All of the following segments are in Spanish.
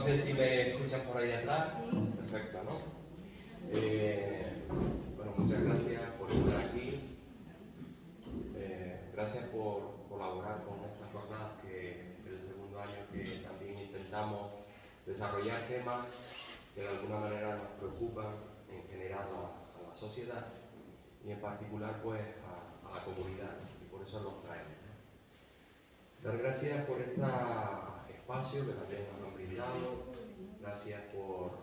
sé si me escuchan por ahí atrás. Perfecto, ¿no? Bueno, muchas gracias por estar aquí. Gracias por colaborar con estas jornadas que es el segundo año que también intentamos desarrollar temas que de alguna manera nos preocupan en general a la sociedad y en particular pues a la comunidad, y por eso los traemos. Dar gracias por este espacio que también nos han brindado, gracias por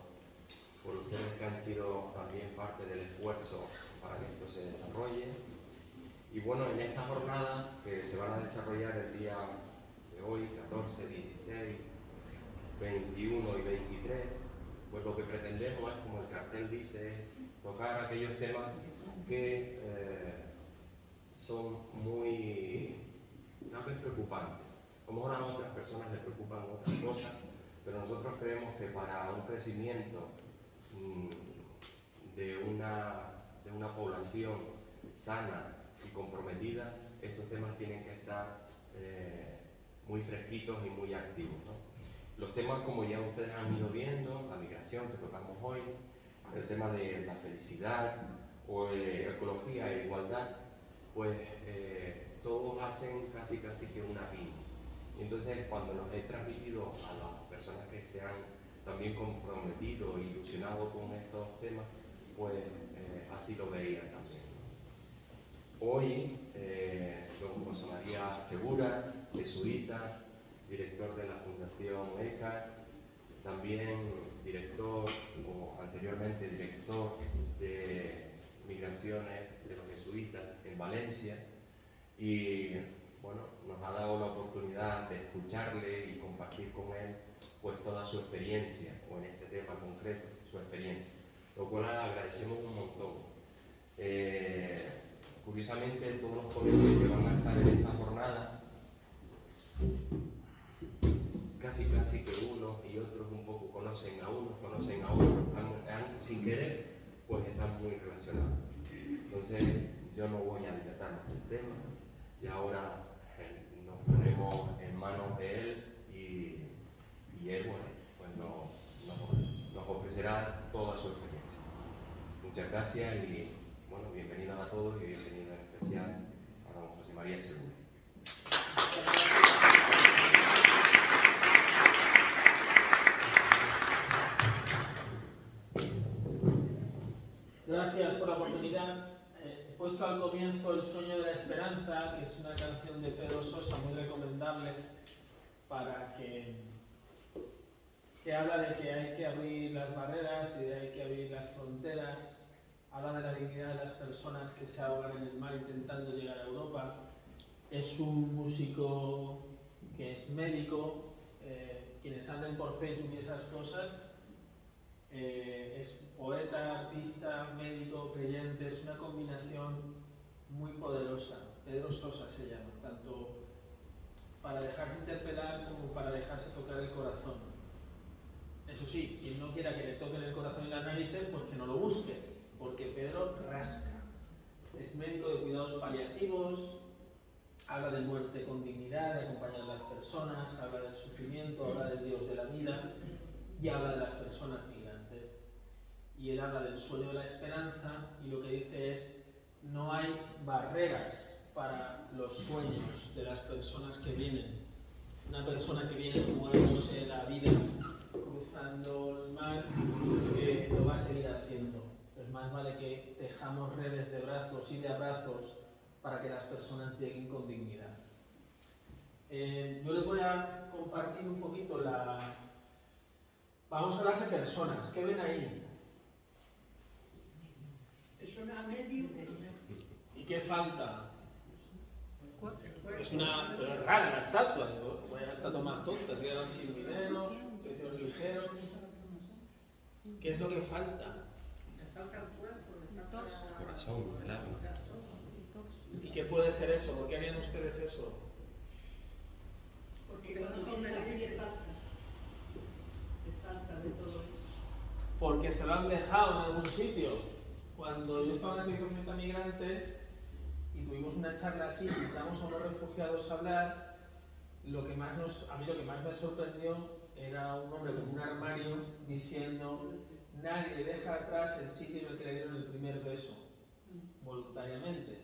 ustedes que han sido también parte del esfuerzo para que esto se desarrolle. Y bueno, en esta jornada que se van a desarrollar el día de hoy, 14, 16, 21 y 23, pues lo que pretendemos es, como el cartel dice, es tocar aquellos temas que son muy, tal vez, preocupantes. A lo mejor a otras personas les preocupan otras cosas, pero nosotros creemos que para un crecimiento de una población sana y comprometida, estos temas tienen que estar muy fresquitos y muy activos, ¿no? Los temas, como ya ustedes han ido viendo, la migración que tocamos hoy, el tema de la felicidad o ecología e igualdad, pues todos hacen casi que una piña. Y entonces, cuando los he transmitido a las personas que se han también comprometido e ilusionado con estos temas, pues así lo veían también. Hoy, don José María Segura, jesuita, director de la Fundación ECA, también director, o anteriormente director de Migraciones de los Jesuitas en Valencia, y bueno, nos ha dado la oportunidad de escucharle y compartir con él pues toda su experiencia, o en este tema concreto, su experiencia, lo cual agradecemos un montón. Curiosamente, todos los ponentes que van a estar en esta jornada, casi que unos y otros un poco conocen a unos, sin querer, pues están muy relacionados. Entonces, yo no voy a dilatar más el tema, y ahora nos ponemos en manos de él, y él, bueno, pues nos ofrecerá toda su experiencia. Muchas gracias y, bueno, bienvenidos a todos y bienvenido en especial a don José María Segura. Gracias por la oportunidad. He puesto al comienzo El sueño de la esperanza, que es una canción de Pedro Sosa muy recomendable, para que habla de que hay que abrir las barreras y de hay que abrir las fronteras. Habla de la dignidad de las personas que se ahogan en el mar intentando llegar a Europa. Es un músico que es médico. Quienes anden por Facebook y esas cosas, es poeta, artista, médico, creyente. Es una combinación muy poderosa. Pedro Sosa se llama, tanto para dejarse interpelar como para dejarse tocar el corazón. Eso sí, quien no quiera que le toquen el corazón y las narices, pues que no lo busque, porque Pedro rasca. Es médico de cuidados paliativos, habla de muerte con dignidad, de acompañar a las personas, habla del sufrimiento, habla del Dios de la vida y habla de las personas migrantes. Y él habla del sueño de la esperanza, y lo que dice es: no hay barreras para los sueños de las personas que vienen. Una persona que viene jugándose la vida, cruzando el mar, lo va a seguir haciendo. Entonces, más vale que tejamos redes de brazos y de abrazos para que las personas lleguen con dignidad. Yo les voy a compartir un poquito Vamos a hablar de personas. ¿Qué ven ahí? Es una medio. ¿Y qué falta? Pero es rara la estatua. Voy a la estatua más tonta, se quedan sin dinero, precios ligeros. ¿Qué es lo que falta? Le falta el cuerpo, le falta El corazón, el alma. ¿Y qué puede ser eso? ¿Por qué harían ustedes eso? Porque no son felices. Le falta de todo eso. Porque se lo han dejado en algún sitio. Cuando yo estaba en el servicio de migrantes y tuvimos una charla así, invitamos a unos refugiados a hablar, a mí lo que más me sorprendió era un hombre con un armario diciendo: nadie deja atrás el sitio en el que le dieron el primer beso, voluntariamente.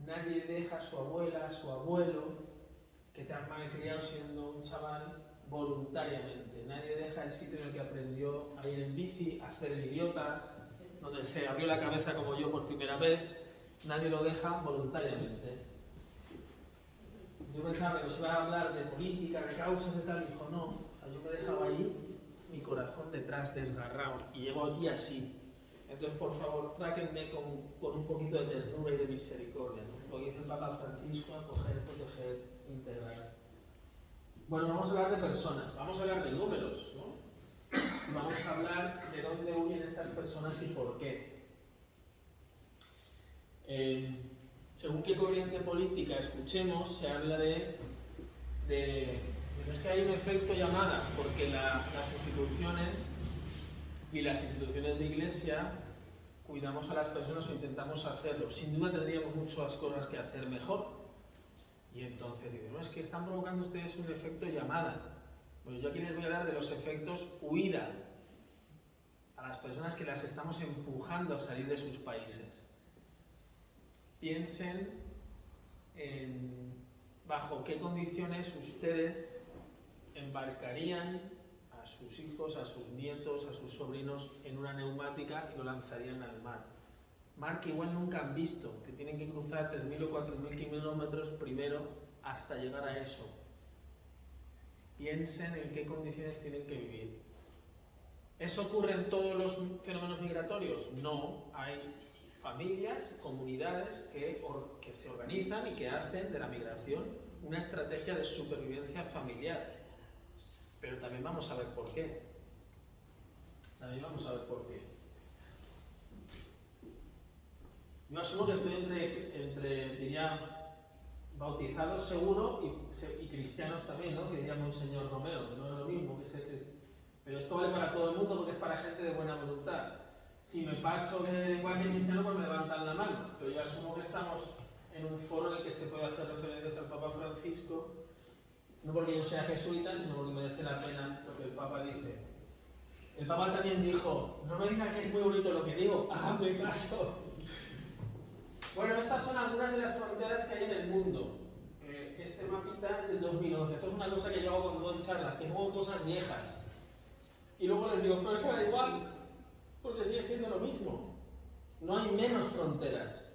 Nadie deja a su abuela, a su abuelo, que te han malcriado siendo un chaval, voluntariamente. Nadie deja el sitio en el que aprendió a ir en bici, a hacer el idiota, donde se abrió la cabeza como yo por primera vez. Nadie lo deja voluntariamente. Yo pensaba que nos iba a hablar de política, de causas y tal, y dijo no. Yo me dejaba ahí mi corazón detrás, desgarrado, y llego aquí así. Entonces, por favor, tráquenme con un poquito de ternura y de misericordia, ¿no? Lo que dice el Papa Francisco: acoger, proteger, integrar. Bueno, vamos a hablar de personas, vamos a hablar de números, ¿no? Vamos a hablar de dónde huyen estas personas y por qué. Según qué corriente política escuchemos, se habla de es que hay un efecto llamada, porque las instituciones y las instituciones de iglesia cuidamos a las personas o intentamos hacerlo. Sin duda tendríamos muchas cosas que hacer mejor. Y entonces dicen: no, es que están provocando ustedes un efecto llamada. Bueno, yo aquí les voy a hablar de los efectos huida, a las personas que las estamos empujando a salir de sus países. Piensen en bajo qué condiciones ustedes embarcarían a sus hijos, a sus nietos, a sus sobrinos en una neumática y lo lanzarían al mar. Mar que igual nunca han visto, que tienen que cruzar 3.000 o 4.000 kilómetros primero hasta llegar a eso. Piensen en qué condiciones tienen que vivir. ¿Eso ocurre en todos los fenómenos migratorios? No, hay familias, comunidades que se organizan y que hacen de la migración una estrategia de supervivencia familiar. Pero también vamos a ver por qué. Yo asumo que estoy entre diría, bautizados seguro y cristianos también, ¿no? Que diría Monseñor Romero, que no es lo mismo. Pero esto vale para todo el mundo porque es para gente de buena voluntad. Si me paso de lenguaje cristiano, pues me levantan la mano. Pero yo asumo que estamos en un foro en el que se puede hacer referencias al Papa Francisco, no porque yo sea jesuita, sino porque merece la pena lo que el Papa dice. El Papa también dijo: no me digan que es muy bonito lo que digo, háganme caso. Bueno, estas son algunas de las fronteras que hay en el mundo. Este mapita es del 2011. Esto es una cosa que yo hago cuando doy charlas, que pongo cosas viejas. Y luego les digo: pero es que da igual, porque sigue siendo lo mismo. No hay menos fronteras.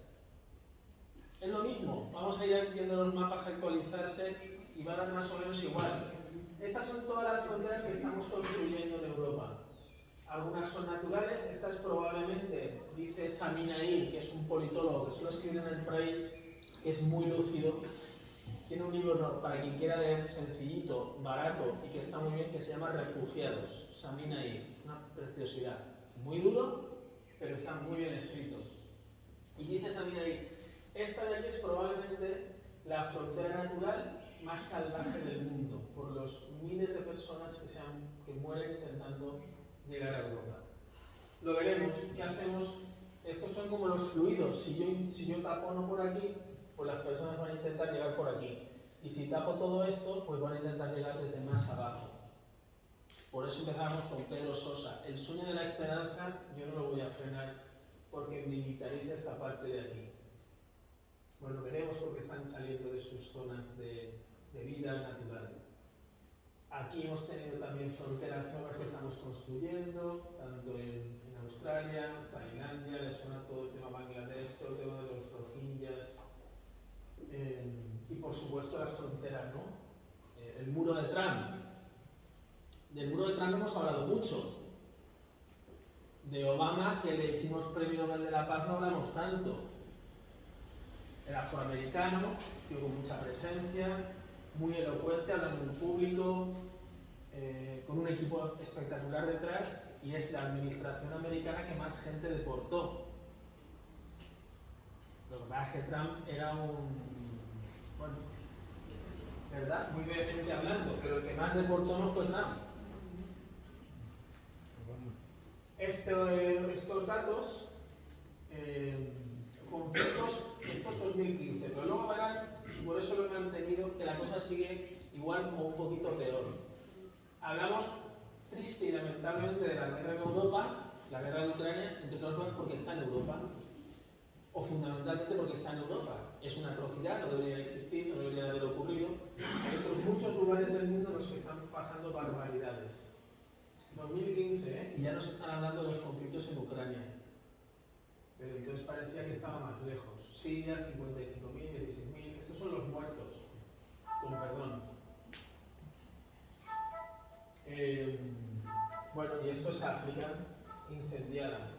Es lo mismo. Vamos a ir viendo los mapas actualizarse y va a dar más o menos igual. Estas son todas las fronteras que estamos construyendo en Europa. Algunas son naturales, estas probablemente, dice Sami Naïr, que es un politólogo que suele escribir en El País, que es muy lúcido. Tiene un libro para quien quiera leer, sencillito, barato y que está muy bien, que se llama Refugiados. Sami Naïr, una preciosidad. Muy duro, pero está muy bien escrito. Y dice Sami Naïr: esta de aquí es probablemente la frontera natural más salvaje del mundo, por los miles de personas que mueren intentando llegar a Europa. Lo veremos. ¿Qué hacemos? Estos son como los fluidos. Si yo tapono por aquí, pues las personas van a intentar llegar por aquí. Y si tapo todo esto, pues van a intentar llegar desde más abajo. Por eso empezamos con Pedro Sosa. El sueño de la esperanza yo no lo voy a frenar porque militariza esta parte de aquí. Bueno, veremos por qué están saliendo de sus zonas de vida natural. Aquí hemos tenido también fronteras nuevas que estamos construyendo, tanto en Australia, Tailandia, les suena todo el tema Bangladesh, todo el tema de los rohingyas, y por supuesto las fronteras, ¿no? El muro de Trump. Del muro de Trump hemos hablado mucho. De Obama, que le hicimos premio Nobel de la Paz, no hablamos tanto. El afroamericano, que hubo mucha presencia, muy elocuente, hablando en público, con un equipo espectacular detrás, y es la administración americana que más gente deportó. Lo que pasa es que Trump era bueno, ¿verdad? Muy brevemente hablando, pero el que más deportó no fue Trump. Estos datos, conceptos, estos 2015, pero luego verán, por eso lo he mantenido, que la cosa sigue igual o un poquito peor. Hablamos triste y lamentablemente de la guerra en Europa, la guerra de Ucrania, entre otras cosas porque está en Europa, o fundamentalmente porque está en Europa. Es una atrocidad, no debería existir, no debería haber ocurrido. Hay otros muchos lugares del mundo en los que están pasando barbaridades. 2015, y ya nos están hablando de los conflictos en Ucrania. Pero entonces parecía que estaba más lejos. Siria, 55.000, 16.000, estos son los muertos, con perdón. Bueno, y esto es África incendiada.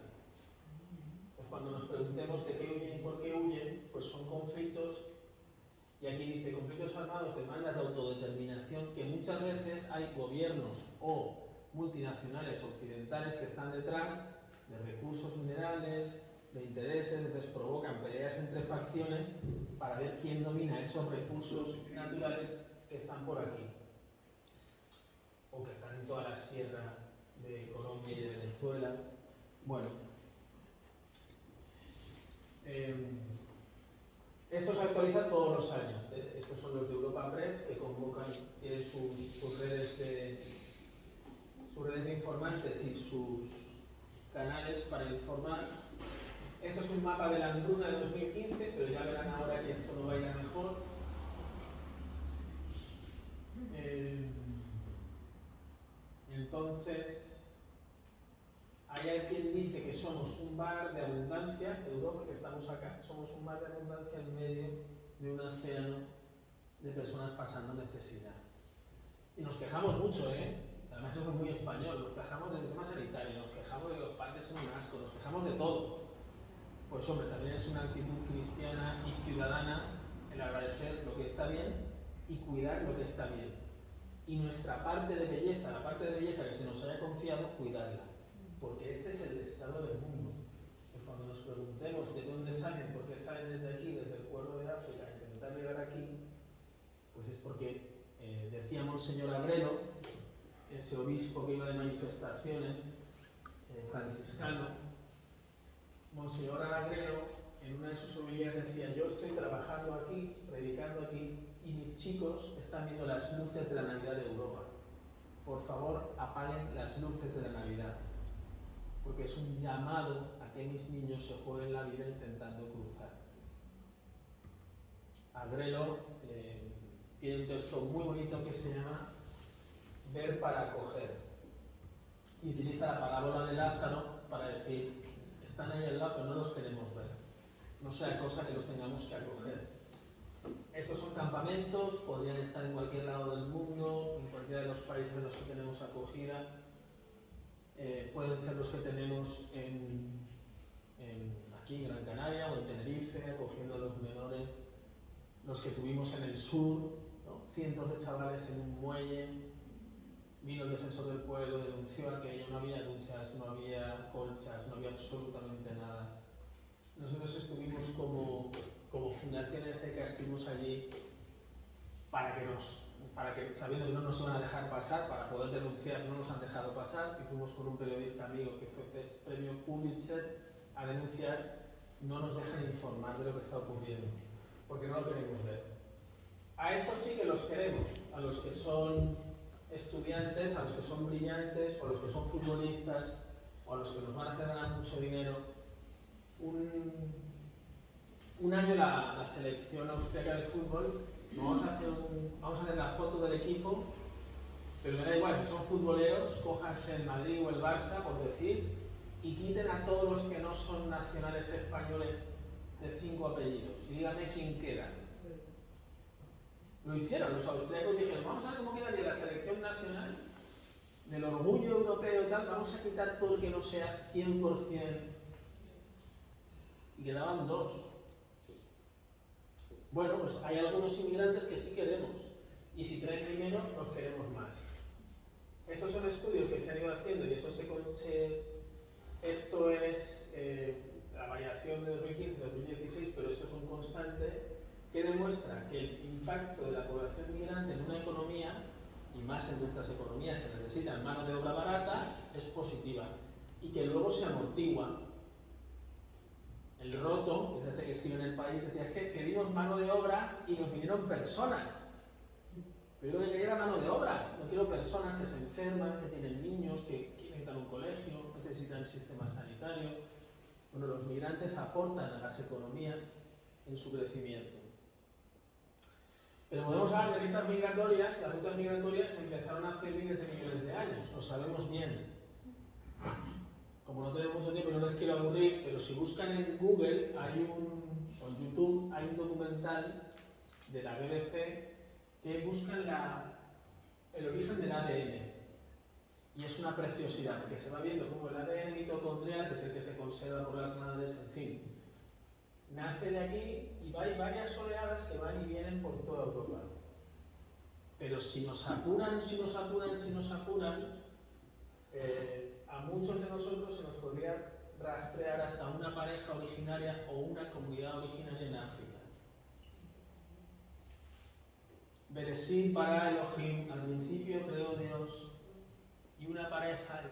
Pues cuando nos preguntemos de qué huyen y por qué huyen, pues son conflictos, y aquí dice conflictos armados, demandas de autodeterminación, que muchas veces hay gobiernos o multinacionales occidentales que están detrás de recursos minerales, de intereses, entonces provocan peleas entre facciones para ver quién domina esos recursos naturales que están por aquí, o que están en toda la sierra de Colombia y de Venezuela. Bueno, esto se actualiza todos los años. Estos son los de Europa Press, que convocan sus redes de informantes y sus canales para informar. Esto es un mapa de la hambruna de 2015, pero ya verán ahora que esto no va a ir a mejor. Entonces, hay quien dice que somos un mar de abundancia, Europa, que estamos acá, somos un mar de abundancia en medio de un océano de personas pasando necesidad. Y nos quejamos mucho, además eso es muy español, nos quejamos del sistema sanitario, nos quejamos de que los parques son un asco, nos quejamos de todo. Pues hombre, también es una actitud cristiana y ciudadana el agradecer lo que está bien y cuidar lo que está bien. Y nuestra parte de belleza, la parte de belleza que se nos haya confiado, cuidarla. Porque este es el estado del mundo. Pues cuando nos preguntemos de dónde salen, por qué salen desde aquí, desde el cuerno de África, a intentar llegar aquí, pues es porque decía Monseñor Agrelo, ese obispo que iba de manifestaciones, franciscano. Monseñor Agrelo, en una de sus homilías decía: yo estoy trabajando aquí, predicando aquí, y mis chicos están viendo las luces de la Navidad de Europa. Por favor, apaguen las luces de la Navidad, porque es un llamado a que mis niños se jueguen la vida intentando cruzar. Agrelo tiene un texto muy bonito que se llama Ver para acoger, y utiliza la parábola de Lázaro para decir: están ahí al lado, pero no los queremos ver, no sea cosa que los tengamos que acoger. Estos son campamentos, podrían estar en cualquier lado del mundo, en cualquiera de los países en los que tenemos acogida. Pueden ser los que tenemos aquí en Gran Canaria o en Tenerife, acogiendo a los menores, los que tuvimos en el sur, ¿no? Cientos de chavales en un muelle. Vino el defensor del pueblo, denunció aquello, no había duchas, no había colchas, no había absolutamente nada. Nosotros estuvimos como Fundación SECA, estuvimos allí para que sabiendo que no nos iban a dejar pasar, para poder denunciar, no nos han dejado pasar, y fuimos con un periodista amigo que fue premio Pulitzer a denunciar. No nos dejan informar de lo que está ocurriendo, porque no lo queremos ver. A estos sí que los queremos, a los que son estudiantes, a los que son brillantes, o a los que son futbolistas, o a los que nos van a hacer ganar mucho dinero. Un año la selección austriaca de fútbol, vamos a hacer la foto del equipo, pero me da igual, si son futboleros, cójanse el Madrid o el Barça, por decir, y quiten a todos los que no son nacionales españoles de 5 apellidos, y díganme quién queda. Lo hicieron, los austriacos dijeron: vamos a ver cómo quedaría la selección nacional del orgullo europeo y tal, vamos a quitar todo el que no sea 100%, y quedaban 2. Bueno, pues hay algunos inmigrantes que sí queremos, y si traen dinero, los queremos más. Estos son estudios que se han ido haciendo, y esto es la variación de 2015-2016, pero esto es un constante que demuestra que el impacto de la población migrante en una economía, y más en nuestras economías que necesitan mano de obra barata, es positiva, y que luego se amortigua. El Roto, que es este que escribe en El País, decía que pedimos mano de obra y nos vinieron personas. Pero yo lo que quería era mano de obra. No quiero personas que se enferman, que tienen niños, que necesitan un colegio, necesitan el sistema sanitario. Bueno, los migrantes aportan a las economías en su crecimiento. Pero podemos hablar de rutas migratorias. Las rutas migratorias empezaron hace miles de millones de años, lo sabemos bien. Como no tenemos mucho tiempo y no les quiero aburrir, pero si buscan en Google o en YouTube hay un documental de la BBC que buscan el origen del ADN. Y es una preciosidad, porque se va viendo cómo el ADN mitocondrial, que es el que se conserva por las madres, en fin, nace de aquí y hay varias oleadas que van y vienen por toda Europa. Pero si nos apuran, a muchos de nosotros se nos podría rastrear hasta una pareja originaria o una comunidad originaria en África. Bereshit bara Elohim, al principio creó Dios, y una pareja.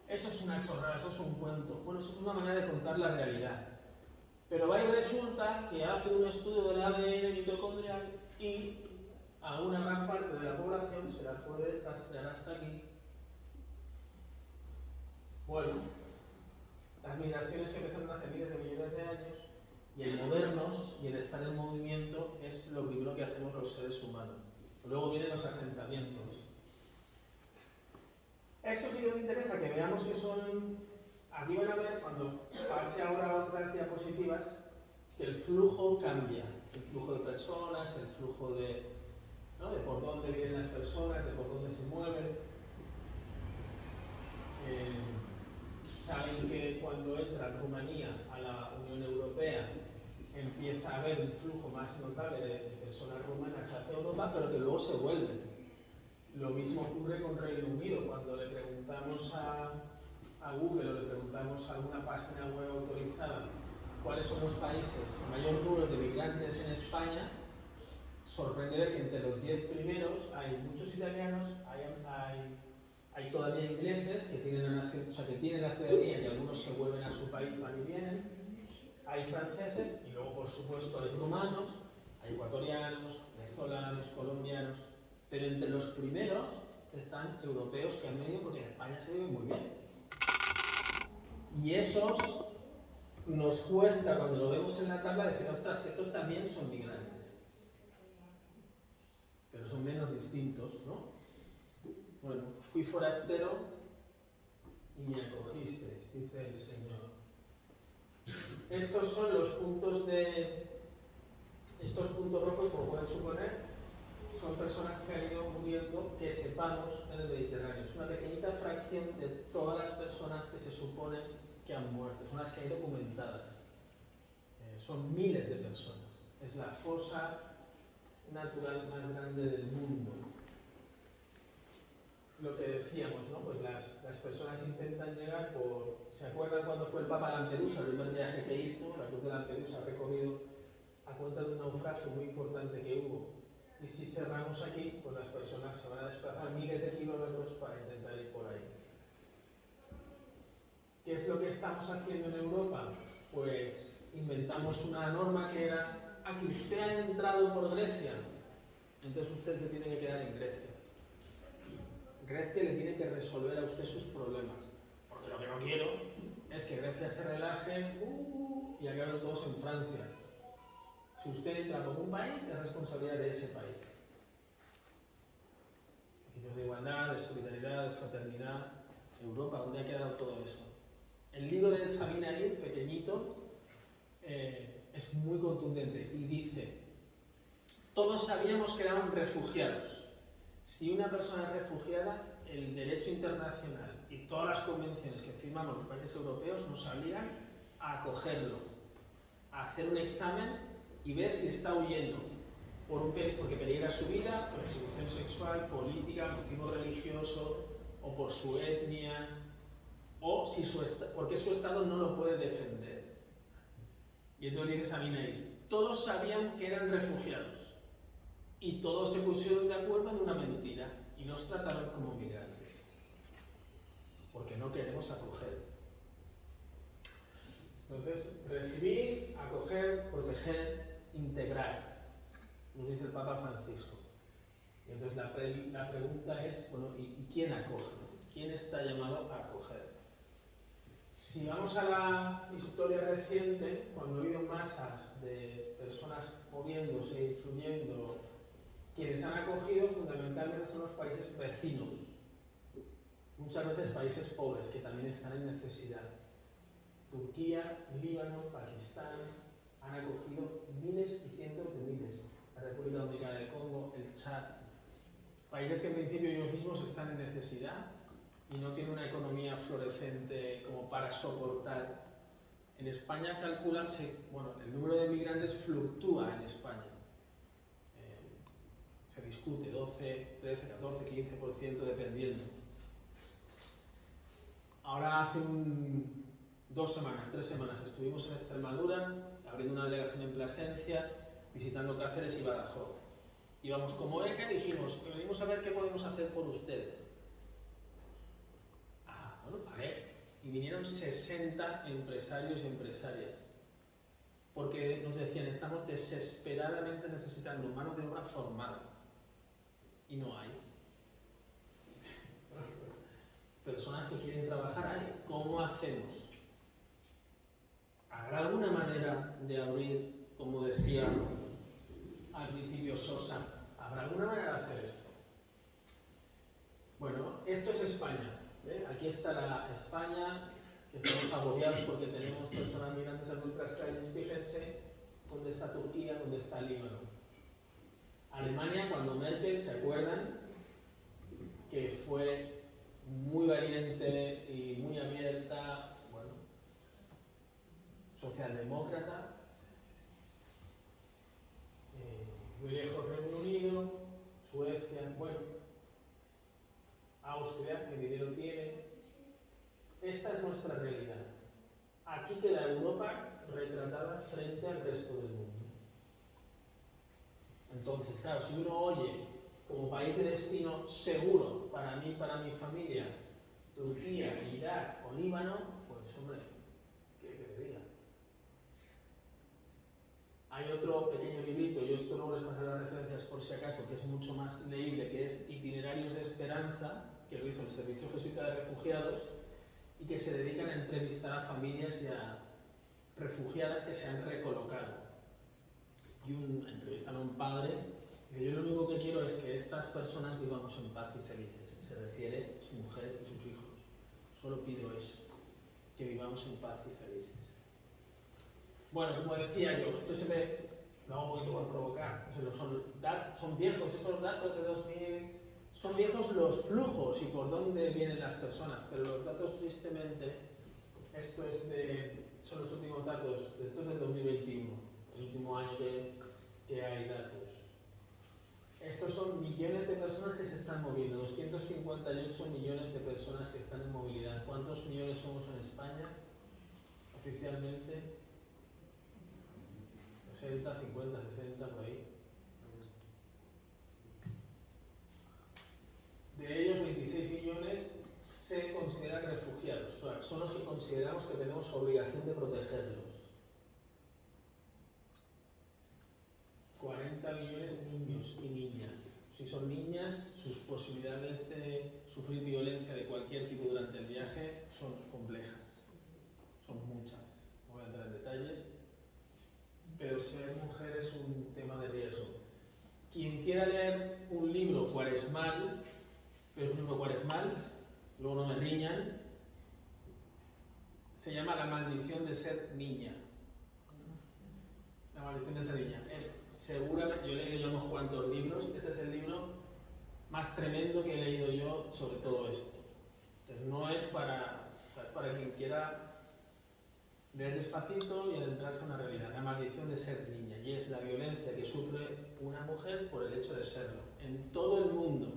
Eso es una chorrada, eso es un cuento. Bueno, eso es una manera de contar la realidad. Pero va y resulta que hace un estudio del ADN mitocondrial y a una gran parte de la población se la puede rastrear hasta aquí. Bueno, las migraciones que empezaron hace miles de millones de años y el movernos y el estar en movimiento es lo primero que hacemos los seres humanos. Luego vienen los asentamientos. Esto sí que me interesa que veamos que son. Aquí van a ver, cuando pase ahora a otras diapositivas, que el flujo cambia. El flujo de personas, el flujo de por dónde vienen las personas, de por dónde se mueven. Saben que cuando entra Rumanía a la Unión Europea empieza a haber un flujo más notable de personas rumanas hacia Europa, pero que luego se vuelven. Lo mismo ocurre con Reino Unido. Cuando le preguntamos a Google o le preguntamos a alguna página web autorizada cuáles son los países con mayor número de migrantes en España, sorprende ver que entre los 10 primeros hay muchos italianos, hay todavía ingleses que tienen la ciudadanía y algunos se vuelven a su país, van y vienen, hay franceses y luego por supuesto hay rumanos, hay ecuatorianos, venezolanos, colombianos, pero entre los primeros están europeos que han venido porque en España se vive muy bien. Y esos nos cuesta, cuando lo vemos en la tabla, decir, ostras, que estos también son migrantes. Pero son menos distintos, ¿no? Bueno, fui forastero y me acogisteis, dice el Señor. Estos son los puntos estos puntos rojos, como pueden suponer, son personas que han ido muriendo, que sepamos, en el Mediterráneo. Es una pequeñita fracción de todas las personas que se supone que han muerto, son las que hay documentadas. Son miles de personas. Es la fosa natural más grande del mundo. Lo que decíamos, ¿no? Pues las personas intentan llegar por. ¿Se acuerdan cuando fue el Papa a Lampedusa, el primer viaje que hizo? La cruz de Lampedusa ha recorrido a cuenta de un naufragio muy importante que hubo. Y si cerramos aquí, pues las personas se van a desplazar miles de kilómetros para intentar ir por ahí. ¿Qué es lo que estamos haciendo en Europa? Pues inventamos una norma que era: a que usted ha entrado por Grecia, entonces usted se tiene que quedar en Grecia. Grecia le tiene que resolver a usted sus problemas. Porque lo que no quiero es que Grecia se relaje y acaben todos en Francia. Si usted entra por un país, es responsabilidad de ese país. Principios de igualdad, de solidaridad, de fraternidad. Europa, ¿dónde ha quedado todo eso? El libro de Sabine Ayub, pequeñito, es muy contundente y dice: todos sabíamos que eran refugiados. Si una persona es refugiada, el derecho internacional y todas las convenciones que firmamos los países europeos nos obligan a acogerlo, a hacer un examen y ver si está huyendo porque peligra su vida, por persecución sexual, política, motivo religioso o por su etnia, o si porque su Estado no lo puede defender. Y entonces dice Sabine ahí: todos sabían que eran refugiados y todos se pusieron de acuerdo en una mentira y nos trataron como migrantes porque no queremos acoger. Entonces, recibir, acoger, proteger, integrar, nos dice el Papa Francisco. Y entonces la pregunta es, bueno, ¿y quién acoge? ¿Quién está llamado a acoger? Si vamos a la historia reciente, cuando ha habido masas de personas moviéndose, influyendo, quienes han acogido fundamentalmente son los países vecinos, muchas veces países pobres que también están en necesidad. Turquía, Líbano, Pakistán han acogido miles y cientos de miles. La República Dominicana del Congo, el Chad, países que en principio ellos mismos están en necesidad y no tienen una economía florecente como para soportar. En España calculan, bueno, el número de migrantes fluctúa en España. Se discute 12, 13, 14, 15% dependiendo. Ahora hace 2 semanas, 3 semanas estuvimos en Extremadura, abriendo una delegación en Plasencia, visitando Cáceres y Badajoz. Íbamos como beca y dijimos, venimos a ver qué podemos hacer por ustedes. Bueno, vale. Y vinieron 60 empresarios y empresarias. Porque nos decían, estamos desesperadamente necesitando mano de obra formada. Y no hay. Personas que quieren trabajar ahí. ¿Cómo hacemos? ¿Habrá alguna manera de abrir, como decía al principio Sosa, ¿habrá alguna manera de hacer esto? Bueno, esto es España. Aquí está la España, que estamos agobiados porque tenemos personas migrantes en nuestras calles. Fíjense dónde está Turquía, dónde está Líbano. Alemania, cuando Merkel, ¿se acuerdan? Que fue muy valiente y muy abierta, bueno, socialdemócrata, muy lejos Reino Unido, Suecia, bueno, Austria, que dinero tiene. Esta es nuestra realidad. Aquí queda Europa retratada frente al resto del mundo. Entonces, claro, si uno oye como país de destino seguro para mí y para mi familia, Turquía, Irak o Líbano, pues hombre, ¿qué le diga? Hay otro pequeño librito, yo esto luego les pasaré las referencias por si acaso, que es mucho más leíble, que es Itinerarios de Esperanza, que lo hizo el Servicio Jesuita de Refugiados, y que se dedican a entrevistar a familias y a refugiadas que se han recolocado. Y entrevistan a un padre, y yo lo único que quiero es que estas personas vivamos en paz y felices. Se refiere a su mujer y sus hijos. Solo pido eso, que vivamos en paz y felices. Bueno, como decía yo, esto siempre lo hago un poquito por provocar. Son viejos esos datos de 2000, son viejos los flujos y por dónde vienen las personas, pero los datos tristemente, son los últimos datos, esto es del 2021, el último año que hay datos. Estos son millones de personas que se están moviendo, 258 millones de personas que están en movilidad. ¿Cuántos millones somos en España oficialmente? 60, 50, 60, por ahí. De ellos, 26 millones se consideran refugiados, o sea, son los que consideramos que tenemos obligación de protegerlos. 40 millones niños y niñas. Si son niñas, sus posibilidades de sufrir violencia de cualquier tipo durante el viaje son complejas, son muchas. No voy a entrar en detalles, pero ser mujer es un tema de riesgo. Quien quiera leer un libro cuaresmal, pero es un libro cuaresmal, luego no me riñan, se llama La maldición de ser niña. La maldición de ser niña. Es seguramente, yo he leído ya unos cuantos libros, este es el libro más tremendo que he leído yo sobre todo esto. Entonces no es para quien quiera leer despacito y adentrarse en una realidad. La maldición de ser niña, y es la violencia que sufre una mujer por el hecho de serlo, en todo el mundo.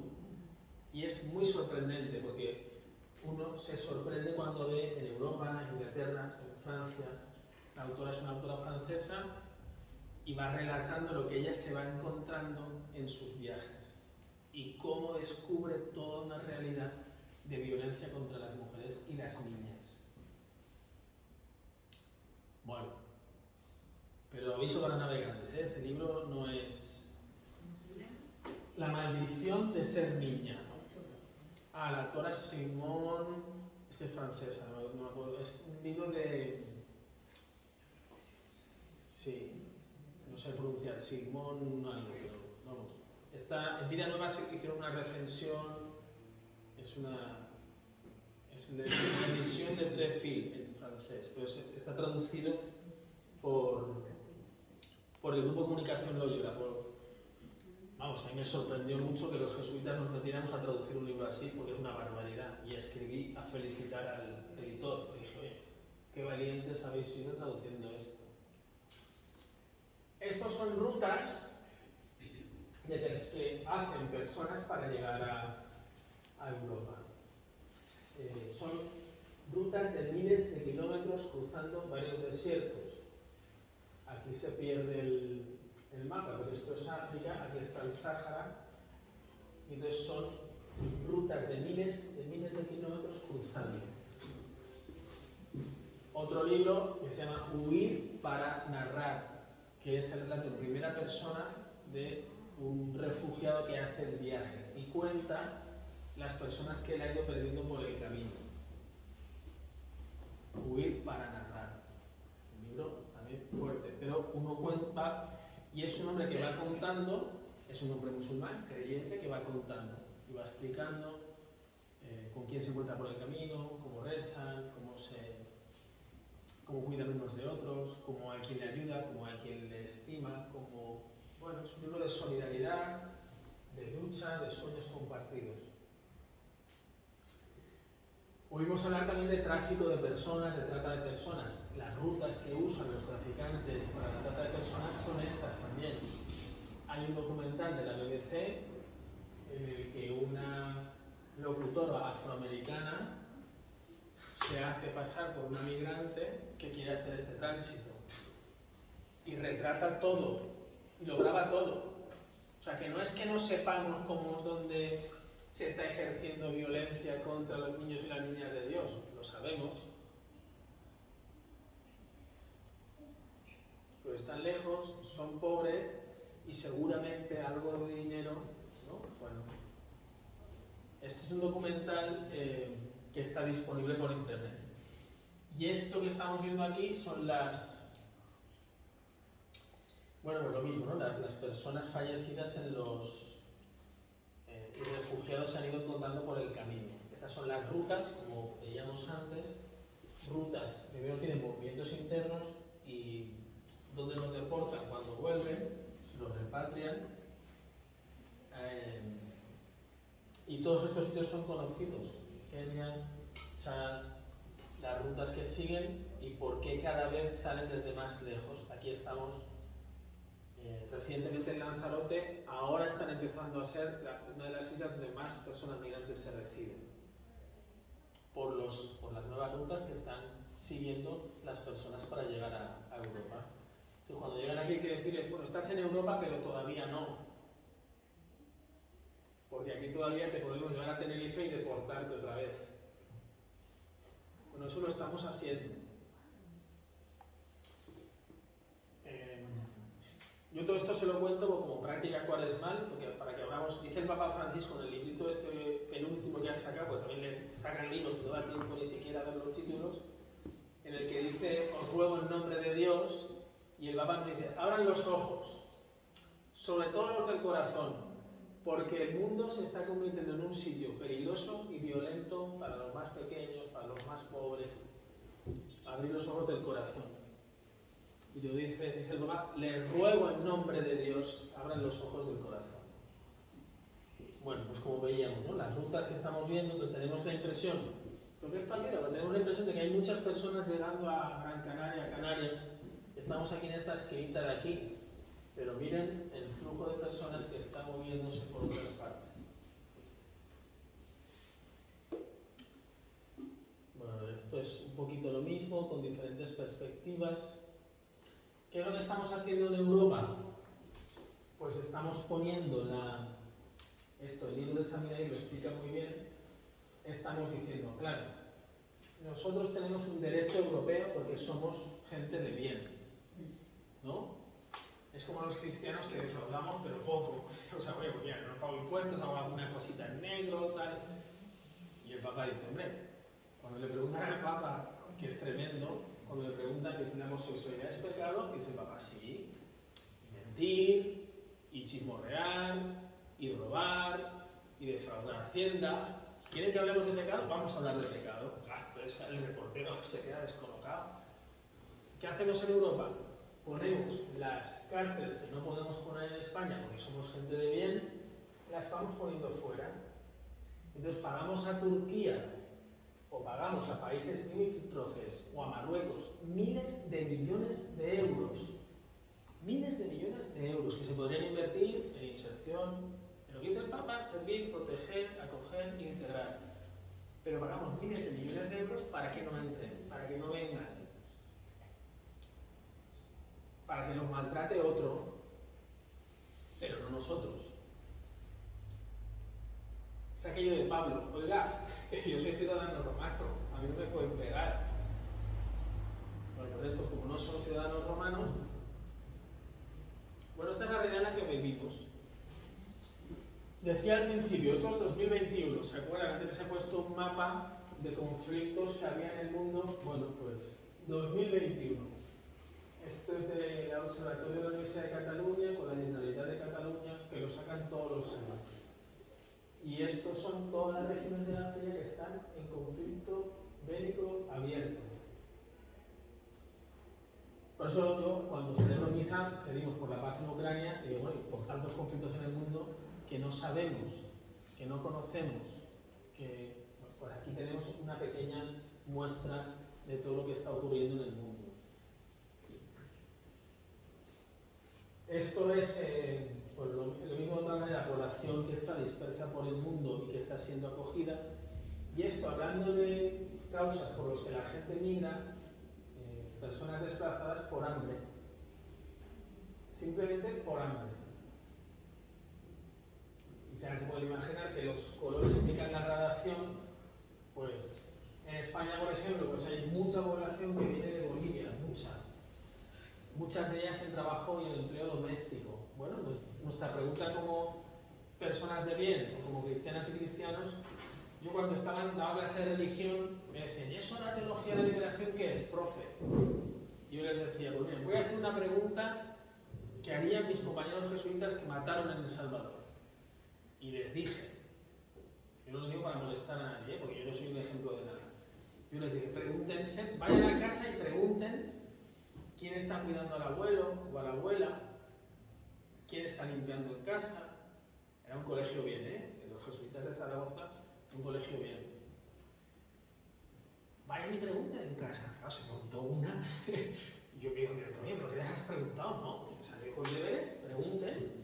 Y es muy sorprendente porque uno se sorprende cuando ve en Europa, en Inglaterra, en Francia, la autora es una autora francesa y va relatando lo que ella se va encontrando en sus viajes y cómo descubre toda una realidad de violencia contra las mujeres y las niñas. Bueno, pero aviso para navegantes, ese libro no es... La maldición de ser niña. Ah, la autora Simone, es que es francesa, no me acuerdo, es un libro de... Sí, no sé pronunciar, Simone algo, pero vamos. Está, en Vida Nueva se hicieron una recensión, es la edición de Trefil en francés, pero está traducido por el Grupo de Comunicación Loyola. Vamos, a mí me sorprendió mucho que los jesuitas nos metiéramos a traducir un libro así, porque es una barbaridad. Y escribí a felicitar al editor. Le dije, oye, qué valientes habéis sido traduciendo esto. Estos son rutas que hacen personas para llegar a Europa. Son rutas de miles de kilómetros cruzando varios desiertos. Aquí se pierde el mapa, pero esto es África, aquí está el Sáhara, y entonces son rutas de miles de kilómetros cruzando. Otro libro que se llama Huir para narrar, que es el relato en primera persona de un refugiado que hace el viaje y cuenta las personas que él ha ido perdiendo por el camino. Huir para narrar. Un libro también fuerte, pero uno cuenta, y es un hombre que va contando, es un hombre musulmán, creyente, que va contando y va explicando con quién se encuentra por el camino, cómo rezan, cómo cuidan unos de otros, cómo hay quien le ayuda, cómo hay quien le estima, bueno, es un libro de solidaridad, de lucha, de sueños compartidos. Oímos hablar también de tráfico de personas, de trata de personas. Las rutas que usan los traficantes para la trata de personas son estas también. Hay un documental de la BBC en el que una locutora afroamericana se hace pasar por una migrante que quiere hacer este tránsito y retrata todo y lo graba todo. O sea, que no es que no sepamos cómo es donde se está ejerciendo violencia contra los niños y las niñas de Dios, lo sabemos, pero están lejos, son pobres y seguramente algo de dinero, ¿no? Bueno, este es un documental que está disponible por internet. Y esto que estamos viendo aquí son bueno, lo mismo, ¿no? Las personas fallecidas y refugiados se han ido encontrando por el camino. Estas son las rutas, como veíamos antes, rutas, primero tienen movimientos internos y donde los deportan cuando vuelven, los repatrian, y todos estos sitios son conocidos, Kenia, Chad, las rutas que siguen y por qué cada vez salen desde más lejos. Aquí estamos recientemente en Lanzarote, ahora están empezando a ser una de las islas donde más personas migrantes se reciben por las nuevas rutas que están siguiendo las personas para llegar a Europa. Entonces, cuando llegan aquí hay que decirles, bueno, estás en Europa pero todavía no, porque aquí todavía te podemos llevar a Tenerife y deportarte otra vez. Bueno, eso lo estamos haciendo. Yo todo esto se lo cuento como práctica cuaresmal, porque para que hablamos, dice el Papa Francisco en el librito este penúltimo que ha sacado, porque también le sacan libros que no da tiempo ni siquiera a ver los títulos, en el que dice, os ruego en nombre de Dios, y el Papa nos dice, abran los ojos, sobre todo los del corazón, porque el mundo se está convirtiendo en un sitio peligroso y violento para los más pequeños, para los más pobres. Abrir los ojos del corazón. Y lo dice el Papa, les ruego en nombre de Dios, abran los ojos del corazón. Bueno, pues como veíamos, ¿no? Las rutas que estamos viendo, pues tenemos la impresión, porque esto ayuda, porque tenemos la impresión de que hay muchas personas llegando a Gran Canaria, a Canarias. Estamos aquí en esta esquinita de aquí, pero miren el flujo de personas que están moviéndose por otras partes. Bueno, esto es un poquito lo mismo, con diferentes perspectivas. ¿Qué es lo que estamos haciendo en Europa? Pues estamos poniendo el libro de San Miguel lo explica muy bien, estamos diciendo, claro, nosotros tenemos un derecho europeo porque somos gente de bien, ¿no? Es como los cristianos que defraudamos, pero poco. O sea, oye, pues mira, no pago impuestos, hago alguna cosita en negro, tal. Y el Papa dice, hombre, cuando le preguntan al Papa, que es tremendo, cuando le preguntan que la homosexualidad es pecado, dice el Papa, sí, y mentir, y chismorrear, y robar, y defraudar Hacienda. ¿Quieren que hablemos de pecado? Vamos a hablar de pecado. Claro, entonces el reportero se queda descolocado. ¿Qué hacemos en Europa? Ponemos las cárceles que no podemos poner en España porque somos gente de bien, las vamos poniendo fuera. Entonces pagamos a Turquía o pagamos a países limítrofes o a Marruecos miles de millones de euros. Miles de millones de euros que se podrían invertir en inserción, en lo que dice el Papa, servir, proteger, acoger e integrar. Pero pagamos miles de millones de euros para que no entren, para que no vengan, para que nos maltrate otro, pero no nosotros. Es aquello de Pablo, oiga, yo soy ciudadano romano, a mí no me pueden pegar. Bueno, pues estos como no son ciudadanos romanos, bueno, esta es la realidad en la que vivimos. Decía al principio, esto es 2021, ¿se acuerdan? Antes se ha puesto un mapa de conflictos que había en el mundo. Bueno, pues 2021. Esto es del Observatorio de la Universidad de Cataluña con la Generalitat de Cataluña, que lo sacan todos los años. Y estos son todas las regiones de África que están en conflicto bélico abierto. Por eso yo, cuando celebro misa, pedimos por la paz en Ucrania, y digo, bueno, por tantos conflictos en el mundo que no sabemos, que no conocemos, que pues aquí tenemos una pequeña muestra de todo lo que está ocurriendo en el mundo. Esto es, pues lo mismo de otra manera, población que está dispersa por el mundo y que está siendo acogida. Y esto, hablando de causas por las que la gente migra, personas desplazadas por hambre. Simplemente por hambre. Y se puede imaginar que los colores indican la gradación, pues en España, por ejemplo, pues hay mucha población que viene de Bolivia, mucha. Muchas de ellas en trabajo y en empleo doméstico. Bueno, pues nuestra pregunta como personas de bien, o como cristianas y cristianos, yo cuando estaba en la clase de religión me decían, ¿y eso la teología de la liberación qué es, profe? Y yo les decía, pues bien, voy a hacer una pregunta que harían mis compañeros jesuitas que mataron en El Salvador. Y les dije, yo no lo digo para molestar a nadie, porque yo no soy un ejemplo de nada. Yo les dije, pregúntense, vayan a casa y pregunten quién está cuidando al abuelo o a la abuela, quién está limpiando en casa. Era un colegio bien, los jesuitas de Zaragoza, un colegio bien. Vayan y pregunten en casa. Claro, se montó una. Y yo digo, ¿pero qué les has preguntado? No, o sea, con deberes, pregunten.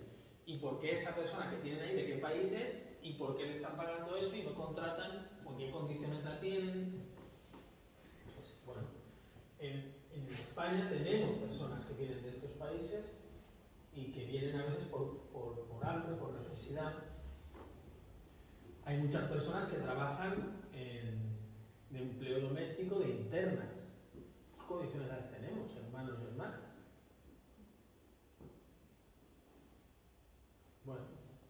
¿Y por qué esa persona que tienen ahí, de qué país es? ¿Y por qué le están pagando eso y no contratan? ¿Con qué condiciones la tienen? Pues, bueno, en España tenemos personas que vienen de estos países y que vienen a veces por hambre, por necesidad. Hay muchas personas que trabajan de empleo doméstico de internas. ¿Qué condiciones las tenemos, hermanos y hermanas? Bueno,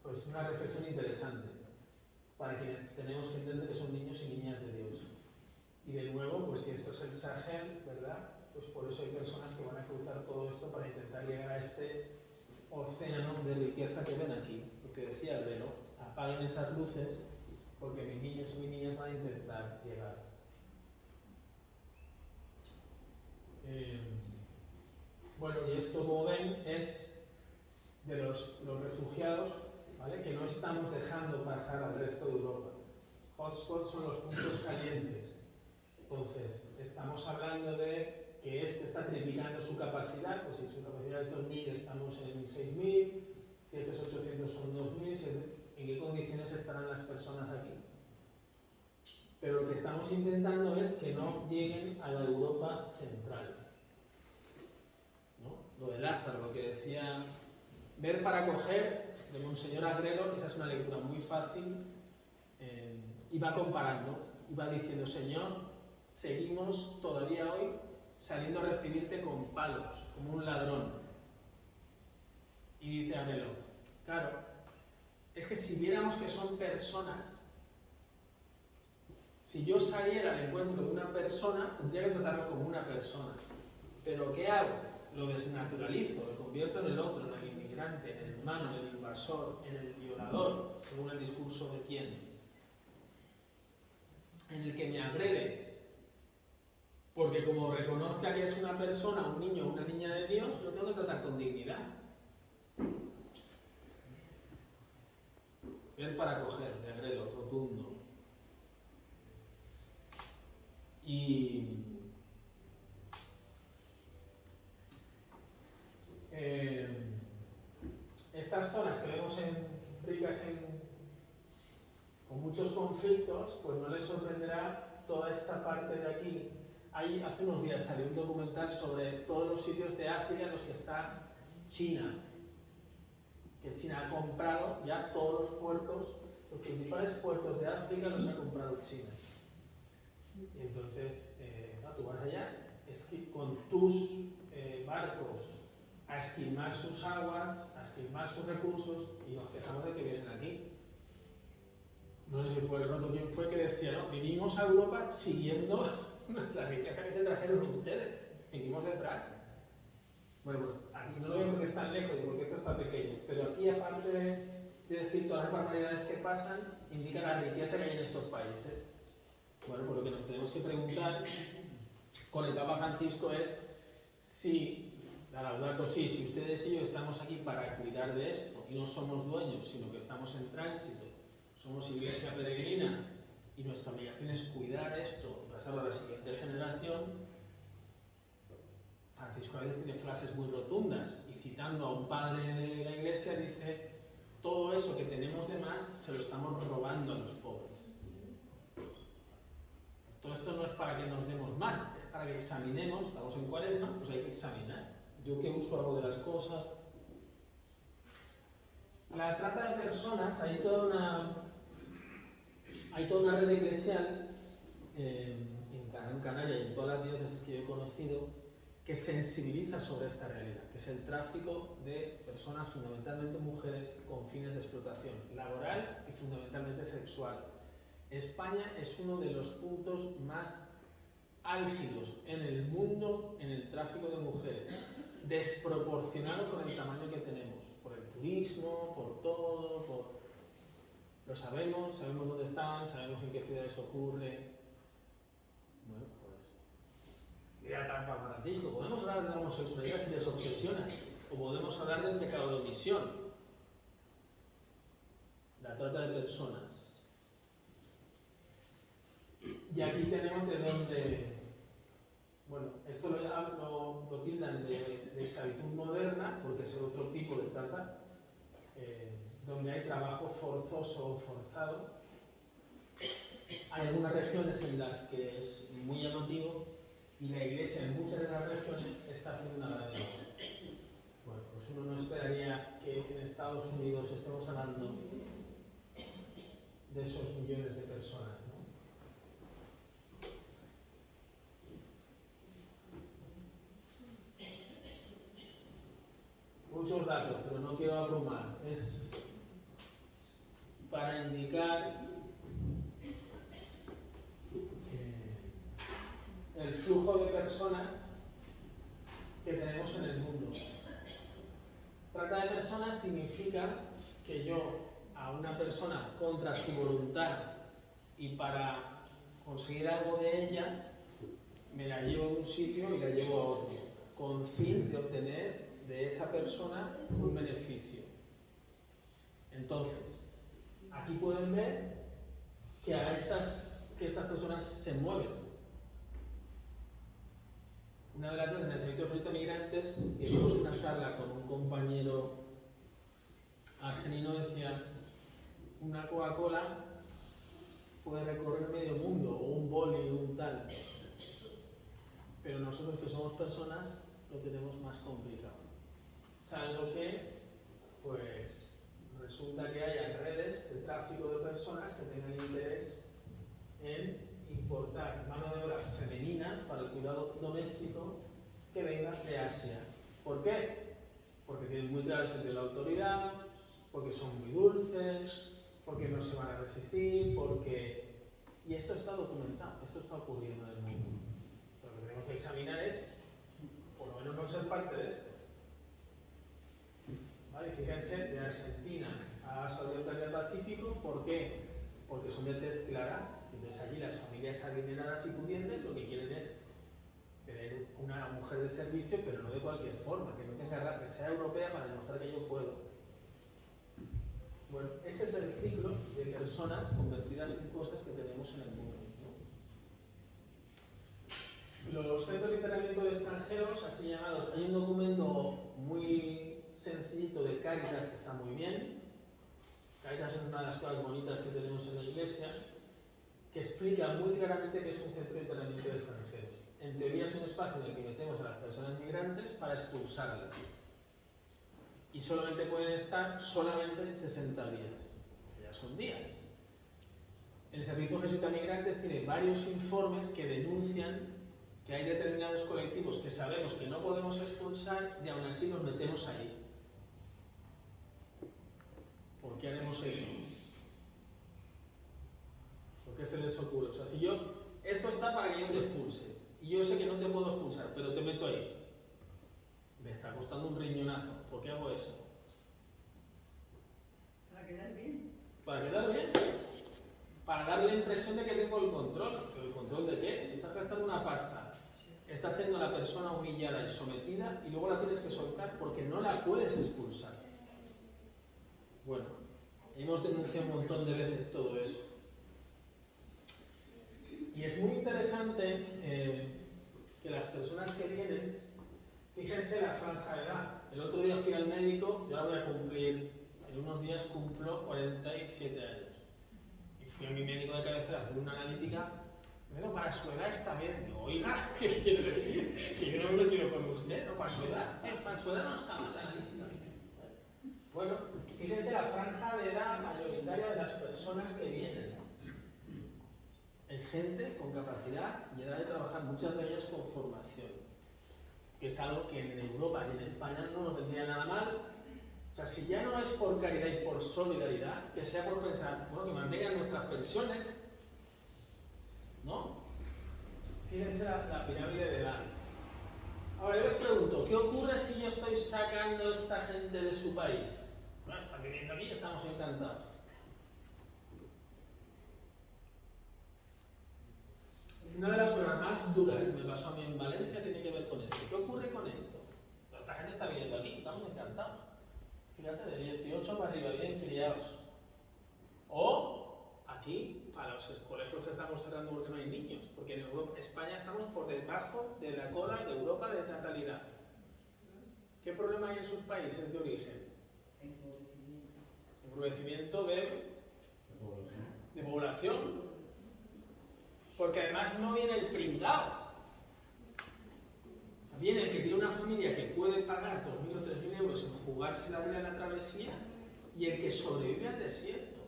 pues una reflexión interesante para quienes tenemos que entender que son niños y niñas de Dios. Y de nuevo, pues si esto es el Sahel, ¿verdad? Pues por eso hay personas que van a cruzar todo esto para intentar llegar a este océano de riqueza que ven aquí. Lo que decía el velo, apaguen esas luces porque mis niños y mis niñas van a intentar llegar. Bueno, y esto, como ven, es de los refugiados, ¿vale? Que no estamos dejando pasar al resto de Europa. Hotspots son los puntos calientes. Entonces, estamos hablando de que este está triplicando su capacidad, pues si su capacidad es 2.000, estamos en 6.000, si este es 800 son 2.000, ¿en qué condiciones estarán las personas aquí? Pero lo que estamos intentando es que no lleguen a la Europa central. ¿No? Lo de Lázaro, lo que decía, ver para coger, de Monseñor Agrelo, esa es una lectura muy fácil, y va comparando, y va diciendo, Señor, seguimos todavía hoy saliendo a recibirte con palos, como un ladrón. Y dice Anelo, claro, es que si viéramos que son personas, si yo saliera al encuentro de una persona, tendría que tratarlo como una persona. Pero ¿qué hago? Lo desnaturalizo, lo convierto en el otro, en el inmigrante, en el humano, en el invasor, en el violador, según el discurso de quién. En el que me agrede. Porque como reconozca que es una persona, un niño o una niña de Dios, lo tengo que tratar con dignidad. Ver para coger, de agredo, rotundo. Y estas zonas que vemos ricas con muchos conflictos, pues no les sorprenderá toda esta parte de aquí. Hace unos días salió un documental sobre todos los sitios de África en los que está China. Que China ha comprado ya todos los puertos, los principales puertos de África los ha comprado China. Y entonces, tú vas allá con tus barcos a esquilmar sus aguas, a esquilmar sus recursos, y nos quejamos de que vienen aquí. No sé si fue el Roto quien fue que decía, no, vinimos a Europa siguiendo la riqueza que se trajeron ustedes, seguimos detrás. Bueno, pues aquí no lo veo porque es tan lejos y porque esto está pequeño, pero aquí, aparte de decir todas las barbaridades que pasan, indica la riqueza que hay en estos países. Bueno, pues lo que nos tenemos que preguntar con el Papa Francisco es si, la Laudato Si, si ustedes y yo estamos aquí para cuidar de esto y no somos dueños, sino que estamos en tránsito, somos iglesia peregrina y nuestra obligación es cuidar esto y pasarlo a la siguiente generación. Francisco a veces tiene frases muy rotundas y citando a un padre de la iglesia dice: todo eso que tenemos de más se lo estamos robando a los pobres. Todo esto no es para que nos demos mal, es para que examinemos. Estamos en Cuaresma, pues hay que examinar. Yo qué uso hago de las cosas. La trata de personas, hay toda una red eclesial en Gran Canaria y en todas las diócesis que yo he conocido que sensibiliza sobre esta realidad, que es el tráfico de personas, fundamentalmente mujeres, con fines de explotación laboral y fundamentalmente sexual. España es uno de los puntos más álgidos en el mundo en el tráfico de mujeres, desproporcionado con el tamaño que tenemos, por el turismo, por todo, lo sabemos dónde están, sabemos en qué ciudades ocurre. Bueno, pues ya tan fanatismo. Podemos hablar de la homosexualidad si les obsesiona, o podemos hablar del pecado de omisión, la trata de personas. Y aquí tenemos de dónde, bueno, esto lo tildan de esclavitud moderna, porque es otro tipo de trata, donde hay trabajo forzoso o forzado. Hay algunas regiones en las que es muy llamativo y la Iglesia en muchas de esas regiones está haciendo una gran labor. Bueno, pues uno no esperaría que en Estados Unidos estemos hablando de esos millones de personas, ¿no? Muchos datos, pero no quiero abrumar. Es para indicar el flujo de personas que tenemos en el mundo. Trata de personas significa que yo a una persona contra su voluntad y para conseguir algo de ella, me la llevo de un sitio y la llevo a otro, con fin de obtener de esa persona un beneficio. Entonces, aquí pueden ver que estas personas se mueven. Una de las veces en el Servicio de Proyecto Migrantes, que tuvimos una charla con un compañero argelino, decía: una Coca-Cola puede recorrer medio mundo, o un boli, o un tal, pero nosotros que somos personas lo tenemos más complicado. Salvo que, pues, resulta que haya redes de tráfico de personas que tengan interés en importar mano de obra femenina para el cuidado doméstico que venga de Asia. ¿Por qué? porque tienen muy claro el sentido de la autoridad, porque son muy dulces, porque no se van a resistir, porque... Y esto está documentado, esto está ocurriendo en el mundo. Lo que tenemos que examinar es, por lo menos no ser parte de esto. ¿Vale? Fíjense, de Argentina a Saudi Arabia Pacífico, ¿por qué? Porque son de tez clara, entonces allí las familias adineradas y pudientes lo que quieren es tener una mujer de servicio, pero no de cualquier forma, que no tenga que sea europea para demostrar que yo puedo. Bueno, ese es el ciclo de personas convertidas en cosas que tenemos en el mundo, ¿no? Los centros de internamiento de extranjeros, así llamados, hay un documento muy sencillito de Cáritas que está muy bien. Cáritas es una de las cosas bonitas que tenemos en la iglesia, que explica muy claramente qué es un centro de internamiento de extranjeros. En teoría es un espacio en el que metemos a las personas migrantes para expulsarlas. Y solamente pueden estar 60 días. Ya son días. El Servicio Jesuita Migrantes tiene varios informes que denuncian que hay determinados colectivos que sabemos que no podemos expulsar y aún así nos metemos ahí. ¿Por qué haremos eso? ¿Por qué se les ocurre? O sea, si yo... Esto está para que yo te expulse. Y yo sé que no te puedo expulsar, pero te meto ahí. Me está costando un riñonazo. ¿Por qué hago eso? Para quedar bien. ¿Para quedar bien? Para darle la impresión de que tengo el control. ¿Pero el control de qué? Estás gastando una pasta. Estás haciendo a la persona humillada y sometida y luego la tienes que soltar porque no la puedes expulsar. Bueno, hemos denunciado un montón de veces todo eso. Y es muy interesante que las personas que vienen, fíjense la franja de edad. El otro día fui al médico, yo ahora voy a cumplir, en unos días cumplo 47 años. Y fui a mi médico de cabecera a hacer una analítica. Bueno, para su edad está bien. Digo, oiga, ¿qué quiere decir? Que yo no me he metido con usted, no, para su edad. Para su edad no está mal la analítica. Bueno, fíjense la franja de edad mayoritaria de las personas que vienen. Es gente con capacidad y edad de trabajar, muchas de ellas con formación. Que es algo que en Europa y en España no nos vendría nada mal. O sea, si ya no es por caridad y por solidaridad, que sea por pensar, bueno, que mantengan nuestras pensiones, ¿no? Fíjense la pirámide de edad. Ahora yo les pregunto, ¿qué ocurre si yo estoy sacando a esta gente de su país? Bueno, están viviendo aquí y estamos encantados. Una de las cosas más duras que me pasó a mí en Valencia tiene que ver con esto. ¿Qué ocurre con esto? Esta gente está viviendo aquí, estamos encantados. Fíjate, de 18 para arriba, bien criados. O aquí, a los colegios que estamos cerrando porque no hay niños, porque en Europa, España estamos por debajo de la cola de Europa de natalidad. ¿Qué problema hay en sus países de origen? Empobrecimiento de población. Porque además no viene el pringao. Viene el que tiene una familia que puede pagar 2.000 o 3.000 euros en jugarse la vida en la travesía y el que sobrevive al desierto.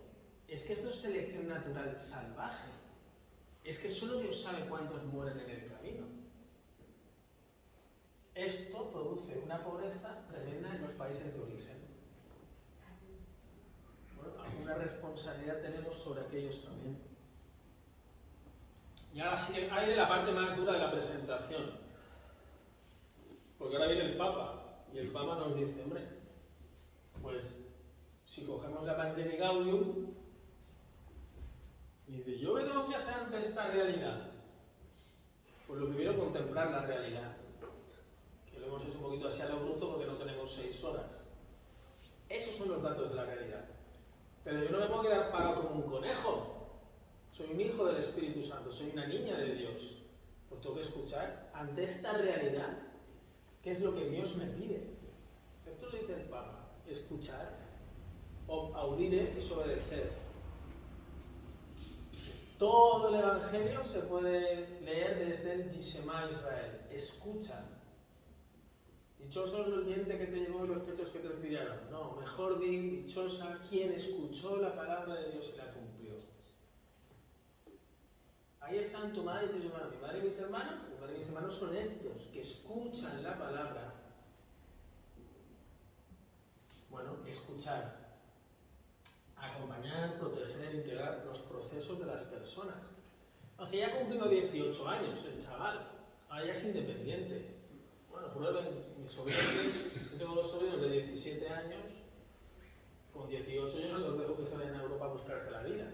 Es que esto es selección natural salvaje. Es que solo Dios sabe cuántos mueren en el camino. Esto produce una pobreza tremenda en los países de origen. Bueno, alguna responsabilidad tenemos sobre aquellos también. Y ahora sí hay de la parte más dura de la presentación. Porque ahora viene el Papa, y el Papa nos dice, hombre, pues si cogemos la Evangelii Gaudium, y dice, yo veo que hacer ante esta realidad. Pues lo primero, contemplar la realidad. Que lo hemos hecho un poquito así a lo bruto porque no tenemos 6 horas. Esos son los datos de la realidad. Pero yo no me puedo quedar parado como un conejo. Soy un hijo del Espíritu Santo, soy una niña de Dios. Pues tengo que escuchar ante esta realidad qué es lo que Dios me pide. Esto lo dice el Papa, escuchar, audire es obedecer. Todo el Evangelio se puede leer desde el Yishema Israel, escucha. Dichoso el vientre que te llevó y los pechos que te criaron. No, mejor dichosa quien escuchó la palabra de Dios y la cumplió. Ahí están tu madre y tus hermanos. Mi madre y mis hermanos son estos, que escuchan la palabra Bueno, escuchar, acompañar, proteger, integrar los procesos de las personas. Aunque ya ha cumplido 18 años el chaval, ahora ya es independiente. Bueno, prueben, mis sobrinos, yo tengo dos sobrinos de 17 años, con 18 yo no los dejo que se vayan a Europa a buscarse la vida.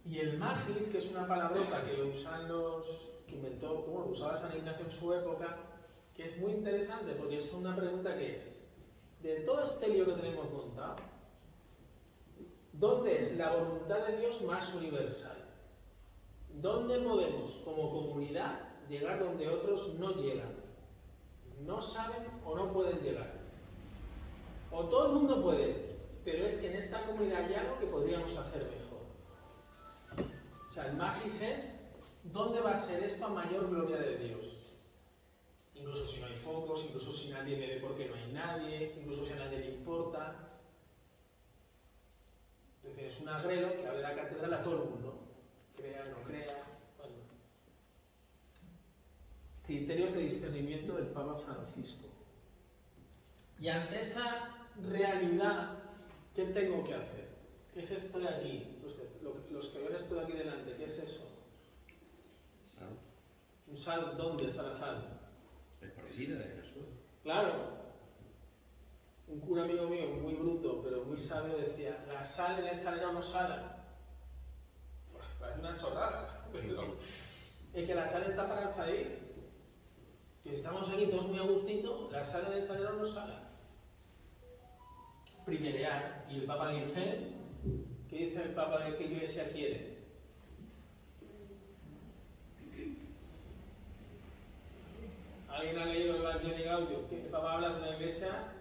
Y el magis, que es una palabrota que usan que inventó, bueno, usaba San Ignacio en su época, que es muy interesante porque es una pregunta que es, de todo este lío que tenemos montado, ¿dónde es la voluntad de Dios más universal? ¿Dónde podemos, como comunidad, llegar donde otros no llegan? No saben o no pueden llegar. O todo el mundo puede, pero es que en esta comunidad hay algo que podríamos hacer mejor. O sea, el magis es, ¿dónde va a ser esto a mayor gloria de Dios? Incluso si no hay focos, incluso si nadie me ve porque no hay nadie, incluso si a nadie le importa. Es decir, es un agrelo que abre la catedral a todo el mundo. Crea, no crea, bueno. Criterios de discernimiento del Papa Francisco. Y ante esa realidad, ¿qué tengo que hacer? ¿Qué es esto de aquí? Los que ven esto de aquí delante, ¿qué es eso? Sal. ¿Un sal? ¿Dónde está la sal? Esparcida de Jesús. Claro. Un cura amigo mío, muy bruto, pero muy sabio, decía, la sal en el salero no sala. Parece una chorrada, pero es que la sal está para salir. Que estamos aquí todos muy a gustito, la sal en el salero no sala. Primerear. Y el Papa dice, ¿qué dice el Papa de qué iglesia quiere? ¿Alguien ha leído el Evangelio Gaudium? El Papa habla de una iglesia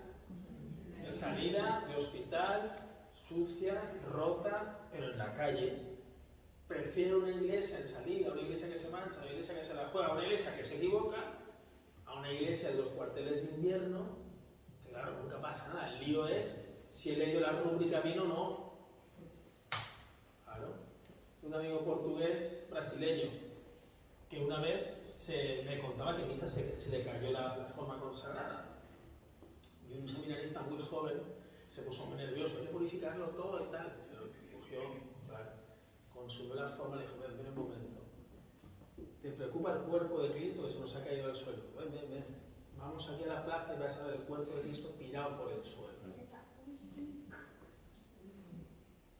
de salida, de hospital, sucia, rota, pero en la calle. Prefiero una iglesia en salida, una iglesia que se mancha, una iglesia que se la juega, una iglesia que se equivoca, a una iglesia de los cuarteles de invierno, que claro, nunca pasa nada. El lío es si he leído la rúbrica bien o no. Claro. Un amigo portugués brasileño que una vez me contaba que en misa se le cayó la forma consagrada. Y un seminarista muy joven se puso muy nervioso, hay que purificarlo todo y tal. Pero cogió, claro, consumió la forma y le dijo, ven un momento. ¿Te preocupa el cuerpo de Cristo que se nos ha caído al suelo? Ven. Vamos aquí a la plaza y vas a ver el cuerpo de Cristo tirado por el suelo.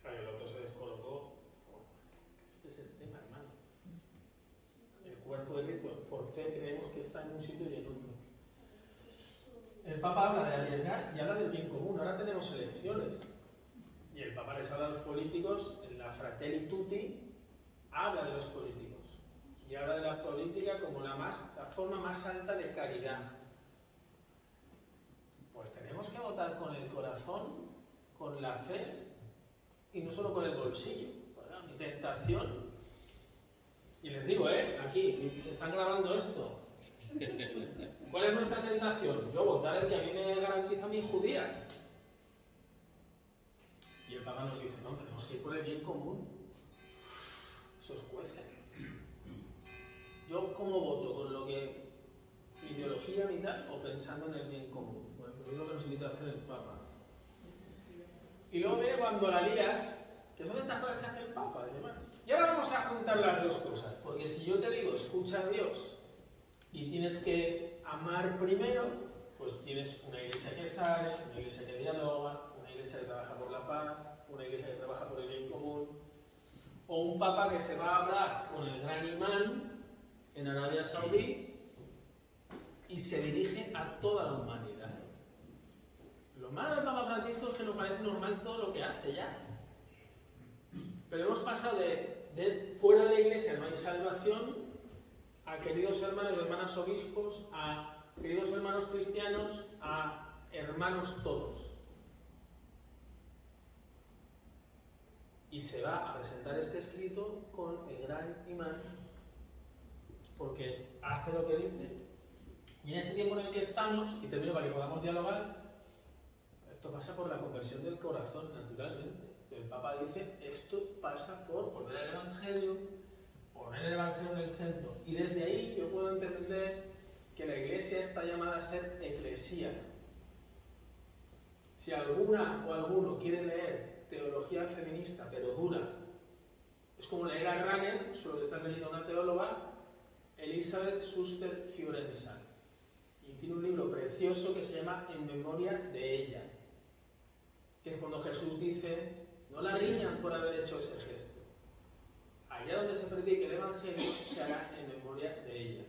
Claro, el otro se descolocó. Este es el tema, hermano. El cuerpo de Cristo, por fe creemos que está en un sitio y en otro. El Papa habla de arriesgar y habla del bien común. Ahora tenemos elecciones. Y el Papa les habla a los políticos, en la Fratelli Tutti, habla de los políticos. Y habla de la política como la forma más alta de caridad. Pues tenemos que votar con el corazón, con la fe, y no solo con el bolsillo. Bueno, mi tentación, y les digo, aquí, están grabando esto. ¿Cuál es nuestra tentación? Yo votar el que a mí me garantiza mis judías. Y el Papa nos dice, no, tenemos que ir por el bien común. Eso es cuece. ¿Yo cómo voto? ¿Con lo que ideología vital o pensando en el bien común? Bueno, pues es lo que nos invita a hacer el Papa. Y luego viene cuando la lías, que son estas cosas que hace el Papa. Dice, bueno, y ahora vamos a juntar las dos cosas, porque si yo te digo, escucha a Dios, y tienes que amar primero, pues tienes una iglesia que sale, una iglesia que dialoga, una iglesia que trabaja por la paz, una iglesia que trabaja por el bien común, o un Papa que se va a hablar con el gran imán en Arabia Saudí y se dirige a toda la humanidad. Lo malo del Papa Francisco es que nos parece normal todo lo que hace ya. Pero hemos pasado de fuera de la iglesia no hay salvación, a queridos hermanos y hermanas obispos, a queridos hermanos cristianos, a hermanos todos. Y se va a presentar este escrito con el gran imán, porque hace lo que dice. Y en este tiempo en el que estamos, y termino para que podamos dialogar, esto pasa por la conversión del corazón, naturalmente. El Papa dice, esto pasa por volver al Evangelio, poner el Evangelio en el centro. Y desde ahí yo puedo entender que la Iglesia está llamada a ser eclesía. Si alguna o alguno quiere leer teología feminista, pero dura, es como leer a Ranner, solo que está leyendo una teóloga, Elisabeth Schuster Fiorenza. Y tiene un libro precioso que se llama En memoria de ella, que es cuando Jesús dice, no la riñan por haber hecho ese gesto. Allá donde se predique el Evangelio se hará en memoria de ella.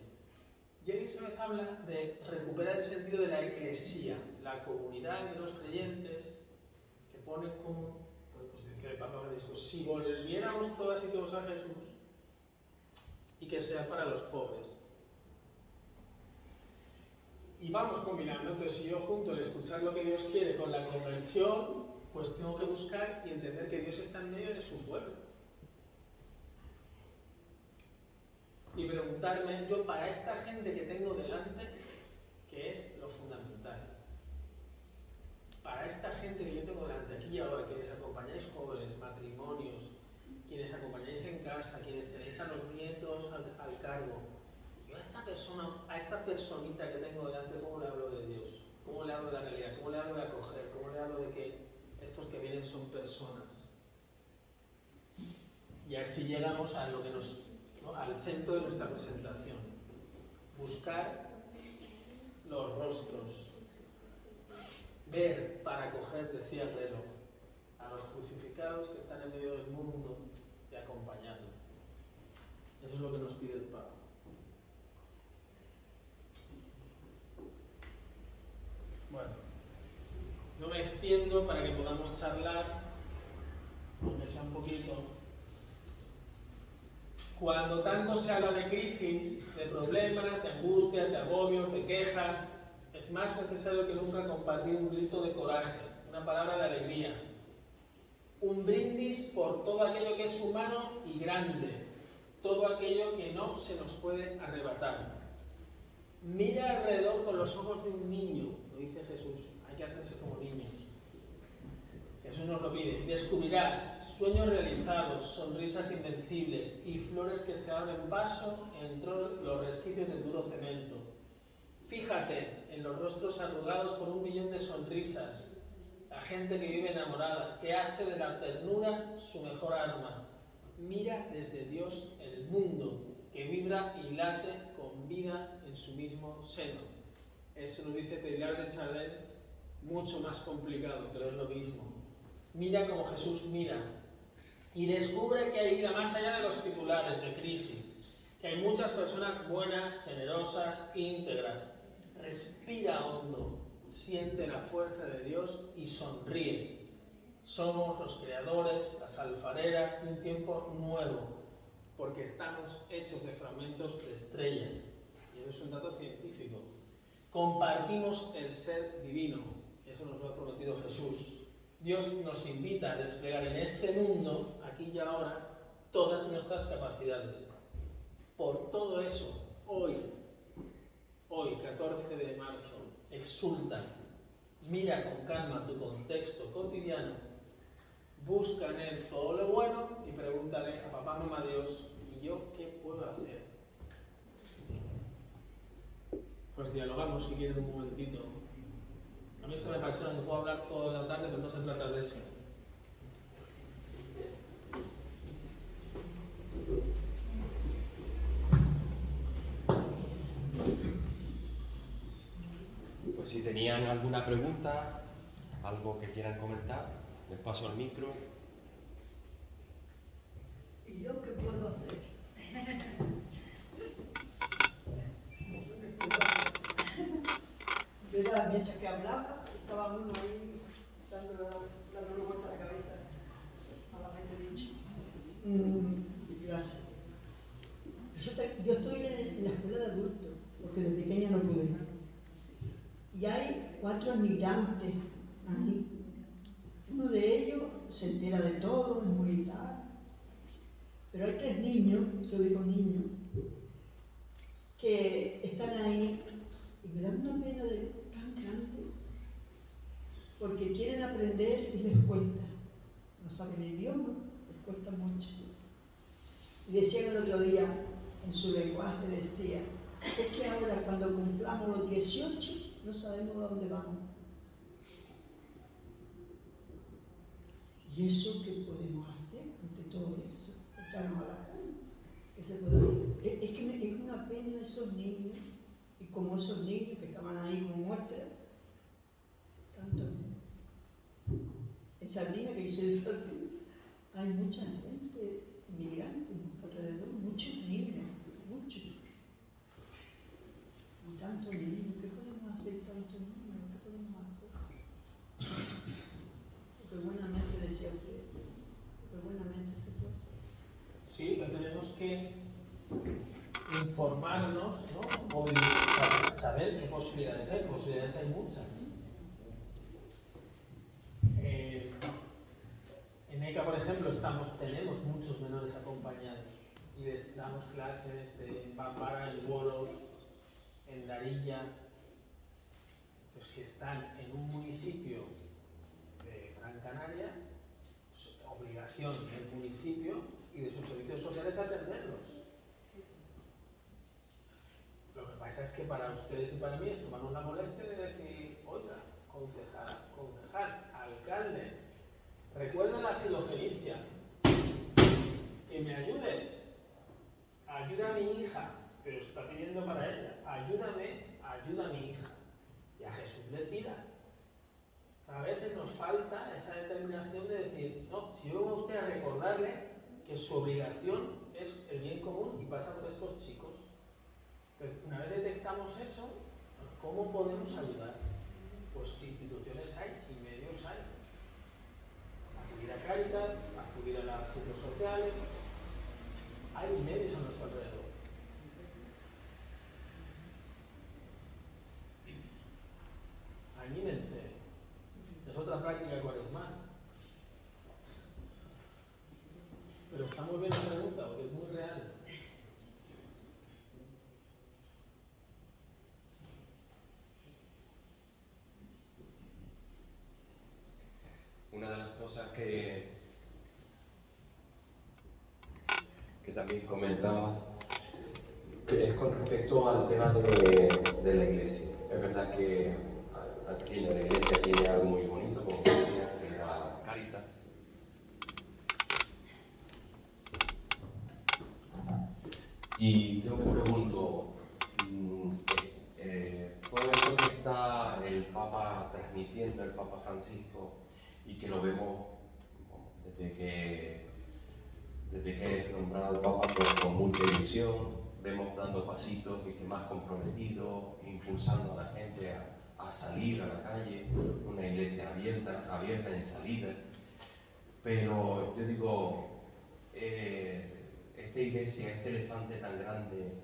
Y Elisabeth habla de recuperar el sentido de la eclesía, la comunidad de los creyentes, que pone como, pues dice el Papa Francisco, si volviéramos todas y todos a Jesús, y que sea para los pobres. Y vamos combinando, entonces si yo junto el escuchar lo que Dios quiere con la conversión, pues tengo que buscar y entender que Dios está en medio de su pueblo. Y preguntarme, yo para esta gente que tengo delante, ¿qué es lo fundamental? Para esta gente que yo tengo delante, aquí y ahora, quienes acompañáis jóvenes, matrimonios, quienes acompañáis en casa, quienes tenéis a los nietos al cargo, yo a esta persona, a esta personita que tengo delante, ¿cómo le hablo de Dios? ¿Cómo le hablo de la realidad? ¿Cómo le hablo de acoger? ¿Cómo le hablo de que estos que vienen son personas? Y así llegamos a lo que al centro de nuestra presentación. Buscar los rostros. Ver para acoger, decía Relo, a los crucificados que están en medio del mundo y acompañarlos. Eso es lo que nos pide el Papa. Bueno, no me extiendo para que podamos charlar, aunque sea un poquito. Cuando tanto se habla de crisis, de problemas, de angustias, de agobios, de quejas, es más necesario que nunca compartir un grito de coraje, una palabra de alegría, un brindis por todo aquello que es humano y grande, todo aquello que no se nos puede arrebatar. Mira alrededor con los ojos de un niño, lo dice Jesús, hay que hacerse como niños. Jesús nos lo pide. Descubrirás sueños realizados, sonrisas invencibles y flores que se abren paso entre los resquicios del duro cemento. Fíjate en los rostros arrugados por 1 millón de sonrisas, la gente que vive enamorada, que hace de la ternura su mejor arma. Mira desde Dios el mundo, que vibra y late con vida en su mismo seno. Eso nos dice Teilhard de Chardin, mucho más complicado, pero es lo mismo. Mira como Jesús mira y descubre que hay vida más allá de los titulares de crisis, que hay muchas personas buenas, generosas, íntegras. Respira hondo, siente la fuerza de Dios y sonríe. Somos los creadores, las alfareras de un tiempo nuevo, porque estamos hechos de fragmentos de estrellas. Y eso es un dato científico. Compartimos el ser divino. Eso nos lo ha prometido Jesús. Dios nos invita a desplegar en este mundo, aquí y ahora, todas nuestras capacidades. Por todo eso, hoy, 14 de marzo, exulta, mira con calma tu contexto cotidiano, busca en él todo lo bueno y pregúntale a papá, mamá, Dios, ¿y yo qué puedo hacer? Pues dialogamos si quieren un momentito. A mí esto me apasiona, que puedo hablar toda la tarde, pero no se trata de eso. Pues si tenían alguna pregunta, algo que quieran comentar, les paso el micro. ¿Y yo qué puedo hacer? Verá, mientras que hablaba, estaba uno ahí dándole vuelta a la cabeza, malamente dicho. Gracias. Yo estoy en la escuela de adultos, porque de pequeña no pude. Y hay 4 migrantes ahí. Uno de ellos se entera de todo, es muy tal. Pero hay 3 niños, yo digo niños, que están ahí y me dan una pena tan grande, porque quieren aprender y les cuesta. No saben el idioma, les cuesta mucho. Y decían el otro día, en su lenguaje, decía, es que ahora cuando cumplamos los 18 no sabemos a dónde vamos. ¿Y eso qué podemos hacer ante todo eso? Echarnos a la calle. ¿Qué se puede hacer? Es que es una pena esos niños, y como esos niños que estaban ahí con muestras, tanto en Sardina, que yo soy de Sardina, hay mucha gente inmigrante alrededor, muchos niños, muchos. Y tantos niños, ¿qué podemos hacer tantos niños? ¿Qué podemos hacer? Porque buenamente decía usted, porque buenamente se puede. Sí, pero tenemos que informarnos, ¿no? O saber qué posibilidades hay. Posibilidades hay muchas. En ECA, por ejemplo, tenemos muchos menores acompañados y les damos clases en Bambara, en Wolof, en Darilla. Pues si están en un municipio de Gran Canaria, es obligación del municipio y de sus servicios sociales atenderlos. Lo que pasa es que para ustedes y para mí es tomarnos la molestia de decir, oiga, concejal, alcalde, recuerda la asilo Felicia, que me ayudes, ayuda a mi hija, pero está pidiendo para ella, ayúdame, ayuda a mi hija. Y a Jesús le tira. A veces nos falta esa determinación de decir, no, si yo vengo a usted a recordarle que su obligación es el bien común y pasa por estos chicos. Entonces, una vez detectamos eso, ¿cómo podemos ayudar? Pues instituciones hay y medios hay. Acudir a Cáritas, acudir a los sitios sociales, hay medios a nuestro alrededor. Anímense. Es otra práctica cuaresmal. Pero está muy bien la pregunta, porque es muy real. Una de las cosas que también comentabas es con respecto al tema de la iglesia. Es verdad que aquí la iglesia tiene algo muy bonito, como decía, que era la Cáritas. Y yo me pregunto, todo esto que está el Papa transmitiendo, el Papa Francisco, y que lo vemos desde que es nombrado el Papa con mucha ilusión, vemos dando pasitos y que más comprometido, impulsando a la gente a salir a la calle, una iglesia abierta en salida. Pero yo digo, esta iglesia, este elefante tan grande,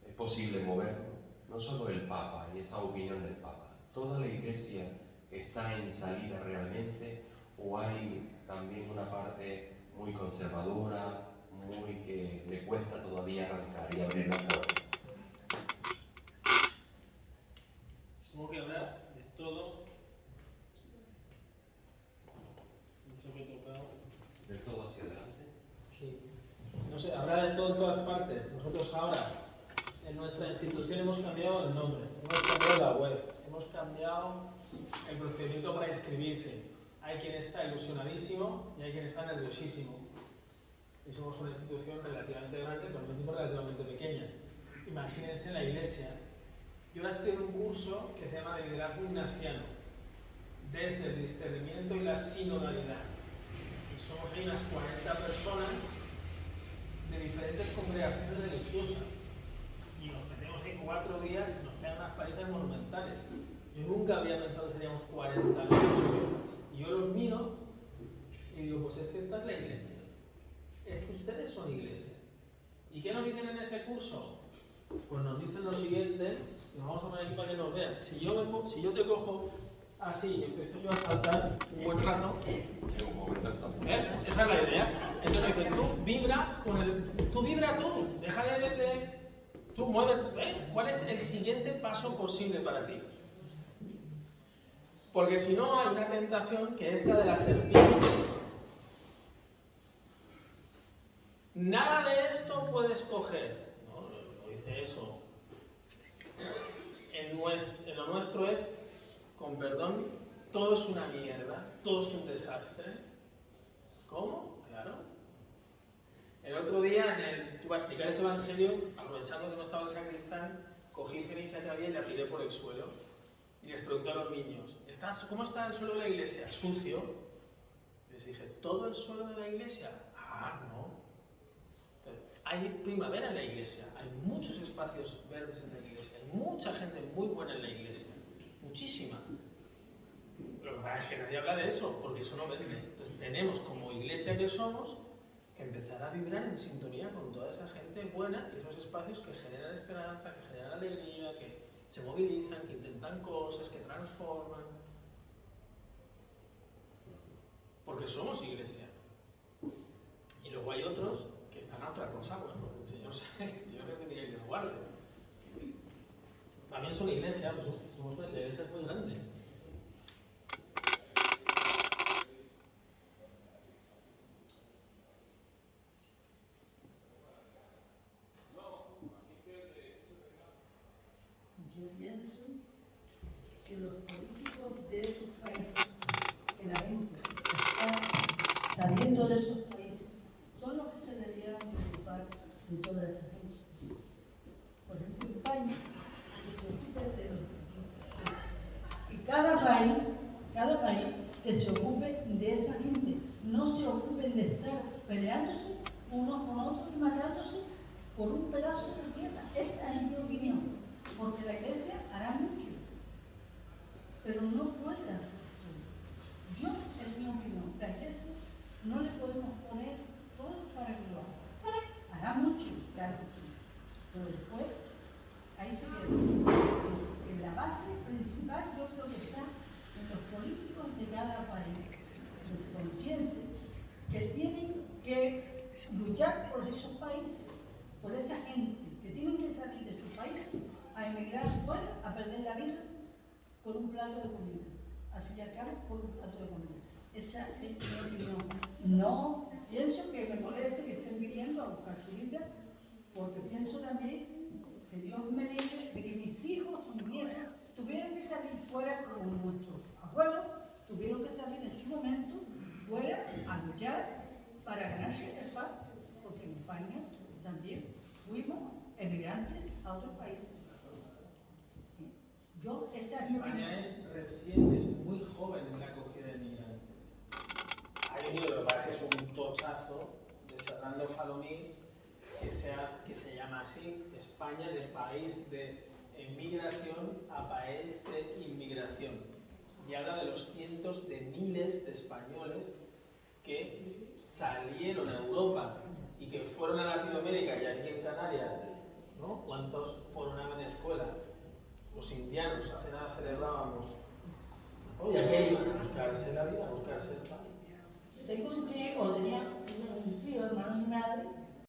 es posible moverlo. No solo el Papa y esa opinión del Papa, toda la iglesia está en salida realmente, o hay también una parte muy conservadora, muy que le cuesta todavía arrancar y abrir la puerta. Tengo que hablar de todo. No sé qué he tocado. ¿Del todo hacia adelante? Sí. No sé, hablar de todo en todas partes. Nosotros ahora, en nuestra institución, hemos cambiado el nombre, hemos cambiado la web, hemos cambiado el procedimiento para inscribirse. Hay quien está ilusionadísimo y hay quien está nerviosísimo. Y somos una institución relativamente grande, pero al mismo tiempo relativamente pequeña. Imagínense la iglesia. Yo ahora estoy en un curso que se llama de liderazgo ignaciano, desde el discernimiento y la sinodalidad. Y somos ahí unas 40 personas de diferentes congregaciones religiosas. Y nos metemos en 4 días y nos pegan unas palizas monumentales. Yo nunca había pensado que seríamos 40 religiosas. Y yo los miro y digo, pues es que esta es la iglesia. Es que ustedes son iglesia. ¿Y qué nos dicen en ese curso? Pues nos dicen lo siguiente, y nos vamos a poner aquí para que nos vean. Si yo te cojo así y empiezo yo a saltar un buen rato, esa es la idea. Entonces nos dicen, tú vibra tú, deja de tú mueves, ¿cuál es el siguiente paso posible para ti? Porque si no hay una tentación que es la de la serpiente. Nada de esto puedes coger. No dice eso en lo nuestro es, con perdón, todo es una mierda, todo es un desastre. ¿Cómo? Claro. El otro día, para explicar ese evangelio, aprovechando que no estaba el sacristán, cogí ceniza que había y la tiré por el suelo. Y les pregunté a los niños, ¿cómo está el suelo de la iglesia? Sucio. Les dije, ¿todo el suelo de la iglesia? Ah, no. Entonces, hay primavera en la iglesia, hay muchos espacios verdes en la iglesia, hay mucha gente muy buena en la iglesia, muchísima. Lo que pasa es que nadie habla de eso, porque eso no vende. Entonces tenemos, como iglesia que somos, que empezar a vibrar en sintonía con toda esa gente buena y esos espacios que generan esperanza, que generan alegría, que se movilizan, que intentan cosas, que transforman. Porque somos iglesia. Y luego hay otros que están a otra cosa, bueno, el Señor sabe que tiene que guarde. También son iglesia, pues la iglesia es muy grande. Yo pienso que los políticos de esos países, que la gente está saliendo de esos países, son los que se deberían preocupar de toda esa gente. Por ejemplo, España, que se ocupe de los... Y cada país que se ocupe de esa gente, no se ocupen de estar peleándose unos con otros y matándose por un pedazo de tierra. Esa es mi opinión. Porque la iglesia hará mucho, pero no puede hacer todo. Yo, es mi opinión, la iglesia no le podemos poner todo para que lo haga. Hará mucho, claro que sí, pero después, ahí se queda. En la base principal yo creo que está en los políticos de cada país, que se conciencien que tienen que luchar por esos países, por esa gente, que tienen que salir de sus países a emigrar fuera, a perder la vida por un plato de comida. Al fin y al cabo, por un plato de comida. Esa es mi opinión. No pienso que me moleste que estén viniendo a buscar su vida, porque pienso también que Dios me libre de que mis hijos, mis nietos, tuvieran que salir fuera como nuestros abuelos, tuvieron que salir en su momento fuera a luchar para ganarse el pan, porque en España también fuimos emigrantes a otros países. España es recién, es muy joven en la acogida de migrantes. Hay un libro, lo que pasa es que es un tochazo de Fernando Falomir que se llama así, España de país de emigración a país de inmigración. Y habla de los cientos de miles de españoles que salieron a Europa y que fueron a Latinoamérica y aquí en Canarias, ¿no? ¿Cuántos fueron a Venezuela? Los indianos, hace nada celebrábamos. Oye, aquí iban a buscarse la vida, a buscarse el pan. Tengo un tío, o tenía un tío, hermano de mi madre,